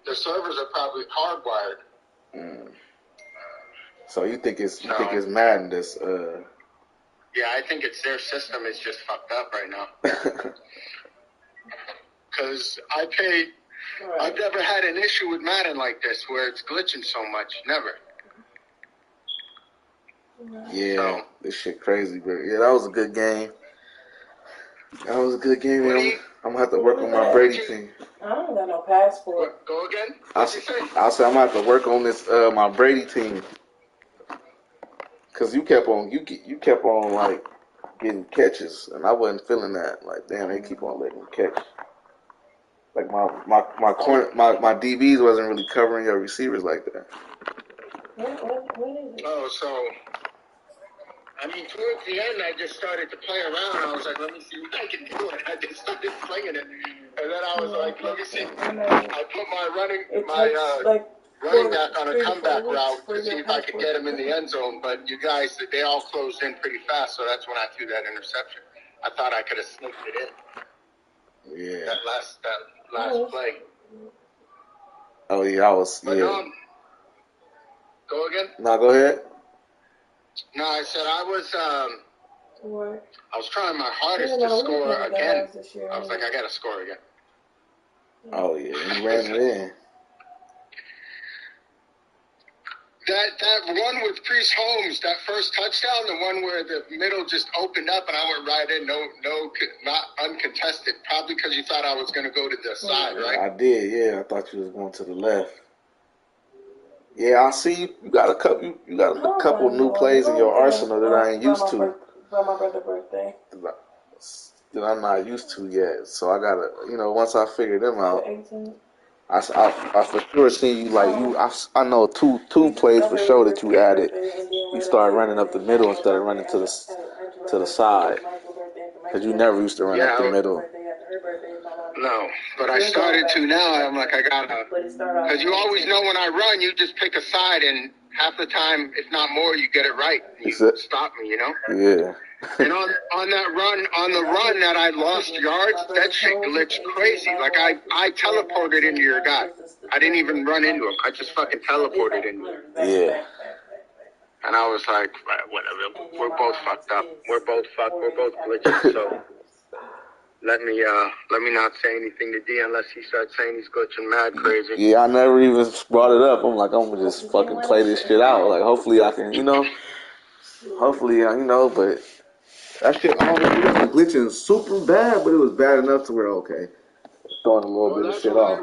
Speaker 5: the servers are probably hardwired.
Speaker 3: Mm. So you think it's Madden that's
Speaker 5: Yeah, I think it's their system is just fucked up right now. Because I've never had an issue with Madden like this where it's glitching so much. Never.
Speaker 3: Yeah, so, this shit crazy, but yeah, that was a good game. That was a good game. I'm gonna have to work on my Brady thing.
Speaker 4: I don't got no passport.
Speaker 5: Go again?
Speaker 3: I said I'm gonna have to work on this my Brady team. Cause you kept on like getting catches, and I wasn't feeling that. Like, damn, they keep on letting me catch. Like my DBs wasn't really covering your receivers like that.
Speaker 4: What is it?
Speaker 5: Oh, so I mean, towards the end, I just started to play around. I was like, let me see what I can do, and I just started slinging it. And then I was like, let me see. I put my running back on a comeback route to see if I could get him in the end zone. But you guys, they all closed in pretty fast, so that's when I threw that interception. I thought I could have sneaked it in.
Speaker 3: Yeah.
Speaker 5: That last play.
Speaker 3: Oh yeah, I was.
Speaker 5: But
Speaker 3: yeah.
Speaker 5: Go again?
Speaker 3: No, go ahead.
Speaker 5: No, I said I was trying my hardest to score again. I was like, I got to score again.
Speaker 3: Oh, yeah. You ran it in.
Speaker 5: That one with Priest Holmes, that first touchdown, the one where the middle just opened up and I went right in, not uncontested. Probably because you thought I was going to go to the side, right?
Speaker 3: I did, yeah. I thought you was going to the left. Yeah, I see you got a couple new plays in your arsenal that I ain't used to.
Speaker 4: For my brother's birthday.
Speaker 3: That I'm not used to yet. So I gotta, once I figure them out.
Speaker 4: 18.
Speaker 3: I for sure seen you I know two plays for sure that you added. You started running up the middle instead of running to the side. Because you never used to run up the middle.
Speaker 5: No, but I started to now. I'm like, I gotta. Because you always know when I run, you just pick a side, and half the time, if not more, you get it right. You stop me,
Speaker 3: Yeah.
Speaker 5: And on the run that I lost yards, that shit glitched crazy. Like I teleported into your guy. I didn't even run into him. I just fucking teleported into him.
Speaker 3: Yeah.
Speaker 5: And I was like, whatever. We're both fucked up. We're both glitching. So let me not say anything to D unless he starts saying he's glitching mad crazy.
Speaker 3: Yeah, I never even brought it up. I'm like, I'm gonna just fucking play this shit out. Like, hopefully I can, but. That shit wasn't glitching super bad, but it was bad enough to where, okay, throwing a little bit of shit off.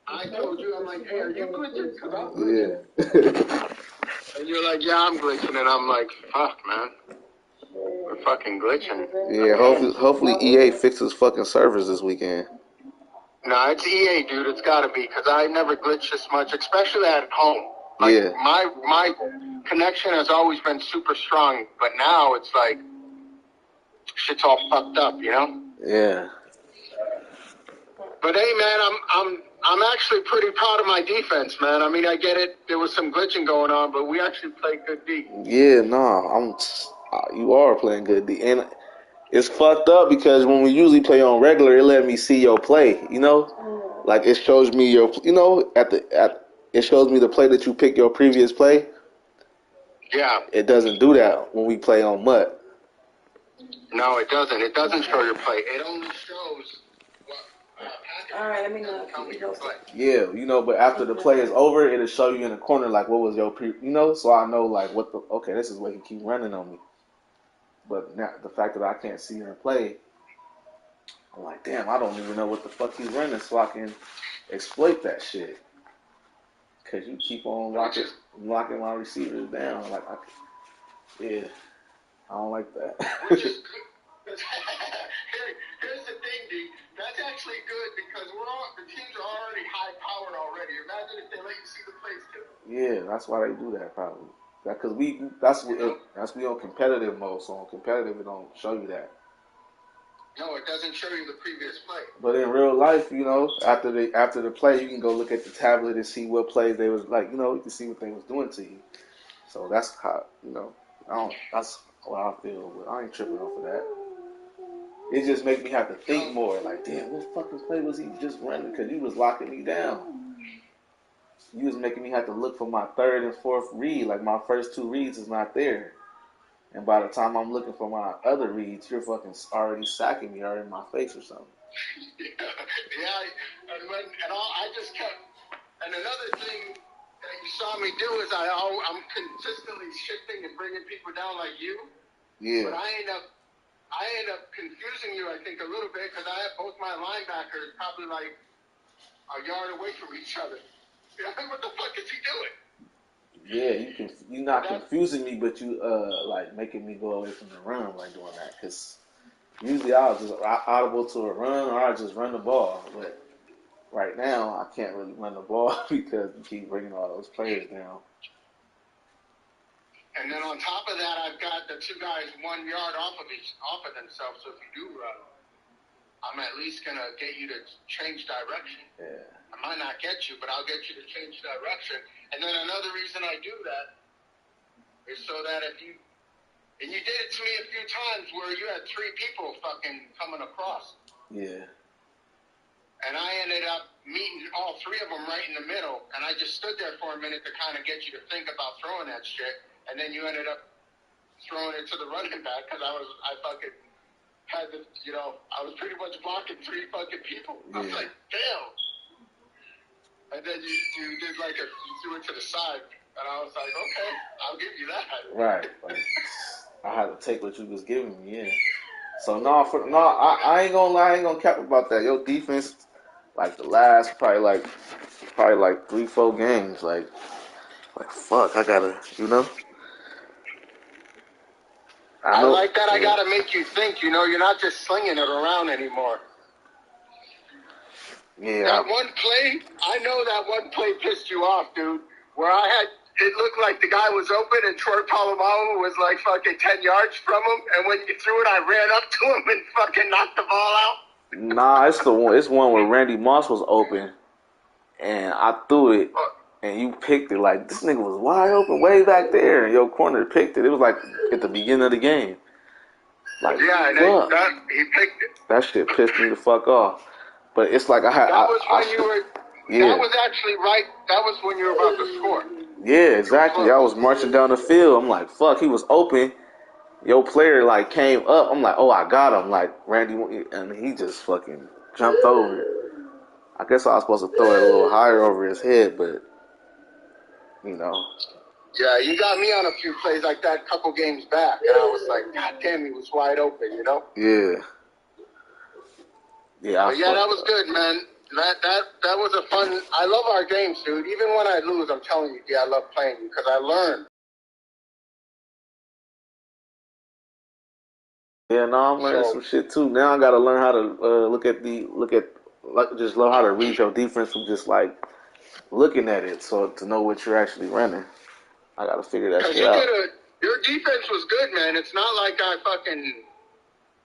Speaker 5: I told you, I'm like, hey, are you glitching? Because I'm
Speaker 3: glitching.
Speaker 5: Yeah. And you're like, yeah, I'm glitching. And I'm like, fuck, man. We're fucking glitching.
Speaker 3: Yeah, hopefully EA fixes fucking servers this weekend.
Speaker 5: No, it's EA, dude. It's got to be, because I never glitch this much, especially at home. Like,
Speaker 3: yeah.
Speaker 5: My connection has always been super strong, but now it's like, shit's all fucked up,
Speaker 3: Yeah.
Speaker 5: But hey, man, I'm actually pretty proud of my defense, man. I mean, I get it. There was some glitching going on, but we actually played good D.
Speaker 3: Yeah, you are playing good D, and it's fucked up because when we usually play on regular, it let me see your play. Like it shows me your, it shows me the play that you picked your previous play.
Speaker 5: Yeah.
Speaker 3: It doesn't do that when we play on MUT.
Speaker 5: No, it doesn't. It doesn't show your play. It only shows
Speaker 4: all right, let me know.
Speaker 3: Yeah, but after the play is over, it'll show you in the corner like what was your so I know like okay, this is what he keep running on me. But now the fact that I can't see her play, I'm like, damn, I don't even know what the fuck he's running so I can exploit that shit. Because you keep on locking my receivers down. Like, yeah, I don't like that.
Speaker 5: Which is good. Here's the thing, D. That's actually good because the teams are already high-powered already. Imagine if they let you see the plays too.
Speaker 3: Yeah, that's why they do that probably. Because we on competitive mode. So on competitive, it don't show you that.
Speaker 5: No, it doesn't show you the previous play.
Speaker 3: But in real life, after the play, you can go look at the tablet and see what plays they was like. You can see what they was doing to you. So that's how that's what I feel. But I ain't tripping off of that. It just makes me have to think more. Like, damn, what fucking play was he just running? Because he was locking me down. You was making me have to look for my third and fourth read. Like my first two reads is not there. And by the time I'm looking for my other reads, you're fucking already sacking me or in my face or something.
Speaker 5: I just kept. And another thing that you saw me do is I'm consistently shifting and bringing people down like you.
Speaker 3: Yeah.
Speaker 5: But I end up confusing you, I think, a little bit because I have both my linebackers probably like a yard away from each other. What the fuck is he doing?
Speaker 3: Yeah, you're not confusing me, but you like making me go away from the run like doing that. Because usually I'll just audible to a run or I'll just run the ball. But right now I can't really run the ball because you keep bringing all those players down.
Speaker 5: And then on top of that, I've got the two guys 1 yard off of themselves. So if you do run, I'm at least gonna get you to change direction.
Speaker 3: Yeah.
Speaker 5: I might not get you, but I'll get you to change direction. And then another reason I do that is so that and you did it to me a few times where you had 3 people fucking coming across.
Speaker 3: Yeah.
Speaker 5: And I ended up meeting all 3 of them right in the middle, and I just stood there for a minute to kind of get you to think about throwing that shit, and then you ended up throwing it to the running back because I fucking had to, I was pretty much blocking 3 fucking people. I was like, damn. And then you did you threw it to the side, and I was like, okay, I'll give you that.
Speaker 3: Right. Like, I had to take what you was giving me, yeah. So I ain't gonna lie, I ain't gonna cap about that. Your defense, like the last probably like 3-4 games, like fuck, I gotta,
Speaker 5: I like that. Yeah. I gotta make you think. You're not just slinging it around anymore.
Speaker 3: Yeah.
Speaker 5: That one play, I know that one play pissed you off, dude. Where it looked like the guy was open and Troy Polamalu was like fucking 10 yards from him, and when you threw it, I ran up to him and fucking knocked the ball out.
Speaker 3: Nah, it's one where Randy Moss was open, and I threw it, and you picked it. Like, this nigga was wide open way back there, and your corner picked it. It was like at the beginning of the game. Like,
Speaker 5: yeah, he picked it.
Speaker 3: That shit pissed me the fuck off. But it's like That
Speaker 5: was actually right. That was when you were about to score.
Speaker 3: Yeah, exactly. I was marching down the field. I'm like, fuck, he was open. Your player, came up. I'm like, oh, I got him. Like, Randy, and he just fucking jumped over it. I guess I was supposed to throw it a little higher over his head, but,
Speaker 5: Yeah, you got me on a few plays like that a couple games back, and I was like, God damn, he was wide open,
Speaker 3: Yeah. Yeah,
Speaker 5: that was good, man. That was a fun. I love our games, dude. Even when I lose, I'm telling you, I love playing you because I learn.
Speaker 3: Yeah, no, I'm learning some shit too. Now I gotta learn how to just learn how to read your defense from just looking at it, so to know what you're actually running. I gotta figure that shit out.
Speaker 5: Your defense was good, man. It's not like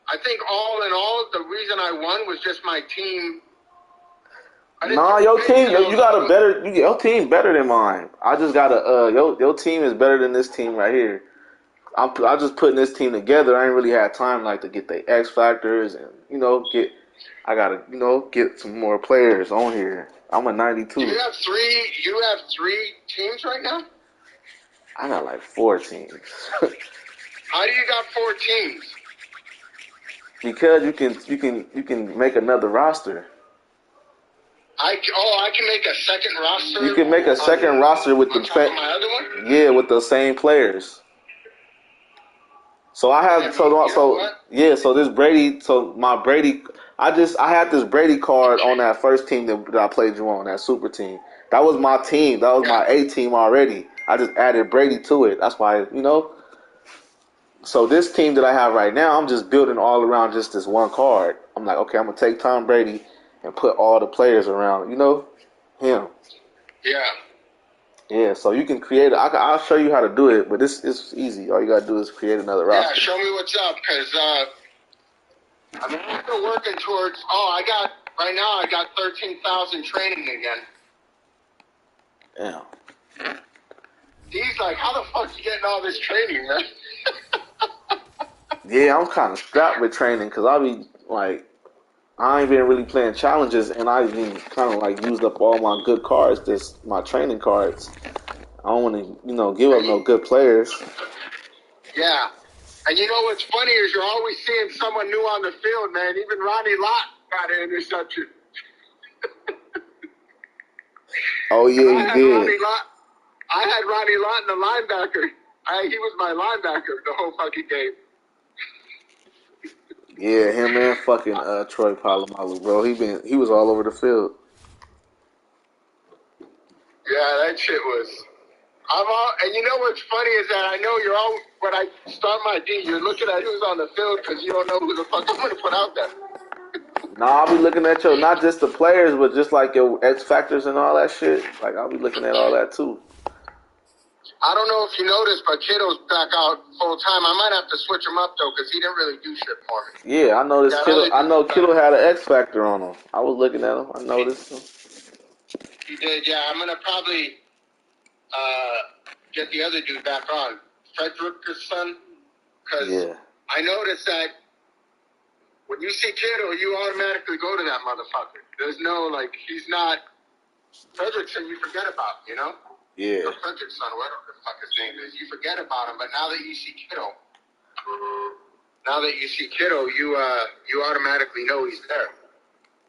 Speaker 5: I think all in all, the reason I won was just my team.
Speaker 3: Nah, your team, your team better than mine. I just gotta, your team is better than this team right here. I'm just putting this team together. I ain't really had time to get the X factors and I gotta get some more players on here. I'm a 92.
Speaker 5: You have three teams right now?
Speaker 3: I got 4 teams.
Speaker 5: How do you got 4 teams?
Speaker 3: Because you can make another roster.
Speaker 5: I can make a second roster.
Speaker 3: You can make a second roster with
Speaker 5: my other one?
Speaker 3: Yeah, with the same players. So I have so this Brady. So my Brady I had this Brady card on that first team that I played you on, that super team. That was my team. That was my A team already. I just added Brady to it. That's why, you know. So this team that I have right now, I'm just building all around just this one card. I'm like, okay, I'm gonna take Tom Brady and put all the players around, you know, him.
Speaker 5: Yeah.
Speaker 3: Yeah, so you can create it. I'll show you how to do it, but it's easy. All you gotta do is create another roster.
Speaker 5: Yeah, show me what's up, because I'm still working towards. Right now I got 13,000 training again.
Speaker 3: Yeah.
Speaker 5: He's like, how the fuck you getting all this training, man?
Speaker 3: Yeah, I'm kind of strapped with training because I'll be like, I ain't been really playing challenges, and I've been kind of like used up all my good cards, just my training cards. I don't want to, give up no good players.
Speaker 5: Yeah. And you know what's funny is you're always seeing someone new on the field, man. Even Ronnie Lott got an interception.
Speaker 3: Oh, yeah, he did.
Speaker 5: I had Ronnie Lott in the linebacker. He was my linebacker the whole fucking game.
Speaker 3: Yeah, him and fucking Troy Polamalu, bro. He was all over the field.
Speaker 5: Yeah, that shit was. And you know what's funny is that I know you're all, when I start my D, you're looking at who's on the field because you don't know who the fuck I'm going to put out there.
Speaker 3: Nah, I'll be looking at not just the players, but just like your X factors and all that shit. Like, I'll be looking at all that too.
Speaker 5: I don't know if you noticed, but Kitto's back out full time. I might have to switch him up though, because he didn't really do shit for me.
Speaker 3: Yeah, I noticed Kittle. I know Kittle had an X factor on him. I was looking at him. I noticed him.
Speaker 5: He did, yeah. I'm gonna probably get the other dude back on, Frederick's son, because I noticed that when you see Kittle, you automatically go to that motherfucker. There's no he's not Fredrickson. You forget about,
Speaker 3: Yeah.
Speaker 5: Or Frederick's son, whatever the fuck his name is. You forget about him, but now that you see Kittle, you automatically know he's there.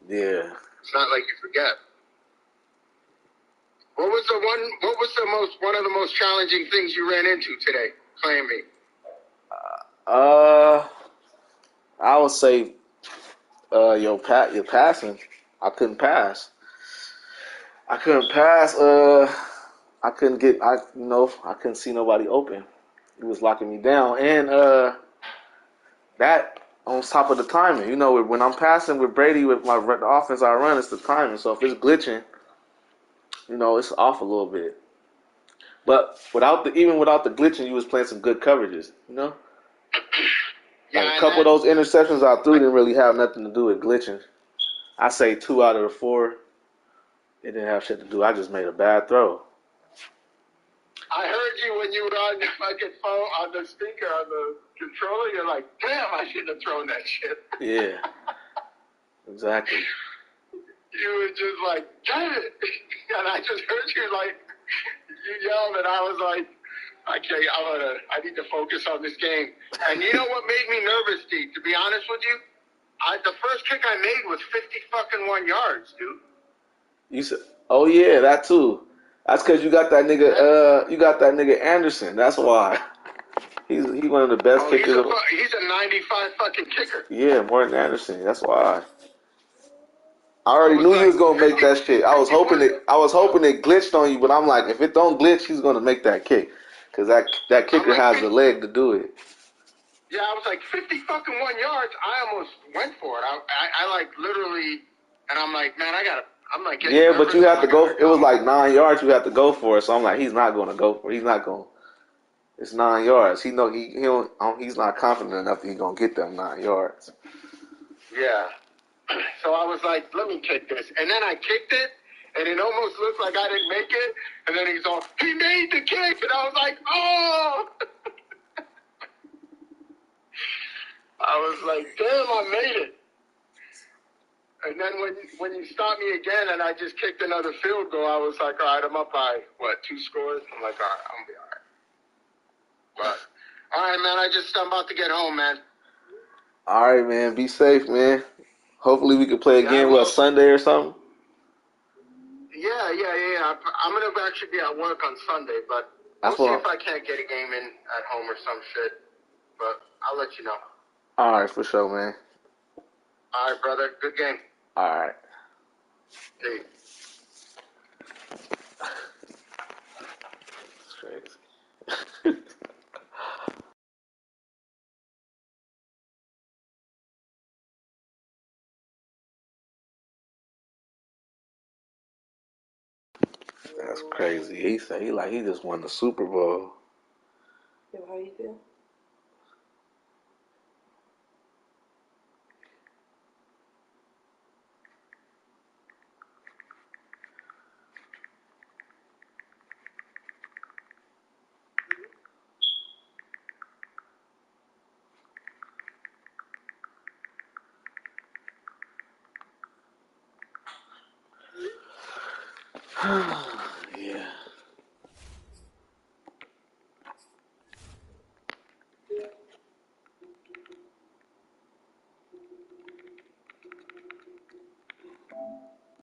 Speaker 3: Yeah.
Speaker 5: It's not like you forget. What was one of the most challenging things you ran into today playing me?
Speaker 3: I would say your passing. I couldn't pass. I couldn't couldn't see nobody open. He was locking me down, and that on top of the timing. When I'm passing with Brady with the offense I run, it's the timing. So if it's glitching, it's off a little bit. But without the glitching, you was playing some good coverages.
Speaker 5: Yeah,
Speaker 3: like a couple of those interceptions I threw didn't really have nothing to do with glitching. I say 2 out of the 4, it didn't have shit to do. I just made a bad throw.
Speaker 5: I heard you when you were on the fucking phone, on the speaker, on the controller. You're like, damn, I shouldn't have thrown that shit.
Speaker 3: Yeah, exactly.
Speaker 5: You were just like, damn it. And I just heard you you yelled, and I was like, okay, I need to focus on this game. And you know what made me nervous, D? To be honest with you, the first kick I made was 51 yards, dude.
Speaker 3: You said, oh yeah, that too. That's because you got that nigga. Anderson. That's why. He's one of the best kickers.
Speaker 5: He's a 95 fucking kicker.
Speaker 3: Yeah, more than Anderson. That's why. I already knew he was gonna make that shit. I was hoping it glitched on you, but I'm like, if it don't glitch, he's gonna make that kick, because that kicker has the leg to do it.
Speaker 5: Yeah, I was like 51 yards. I almost went for it. I literally, and I'm like, man, I'm like getting nervous.
Speaker 3: But you have to go. It was like 9 yards. You have to go for it. So I'm like, he's not gonna go for it. He's not gonna. It's 9 yards. He's not confident enough that he's gonna get them 9 yards.
Speaker 5: Yeah. So I was like, let me kick this. And then I kicked it, and it almost looked like I didn't make it. And then he's all, he made the kick. And I was like, oh! I was like, damn, I made it. And then when you stopped me again and I just kicked another field goal, I was like, all right, I'm up by, 2 scores? I'm like, all right, I'm going to be all right. But, all right, man, I'm about to get home, man.
Speaker 3: All right, man, be safe, man. Hopefully we can play again, Sunday or something?
Speaker 5: Yeah. I'm going to actually be at work on Sunday, but we'll see if I can't get a game in at home or some shit. But I'll let you know.
Speaker 3: All right, for sure, man.
Speaker 5: All right, brother. Good game.
Speaker 3: All right.
Speaker 5: Hey.
Speaker 3: It's crazy. That's crazy. He said he just won the Super Bowl.
Speaker 4: How you feel?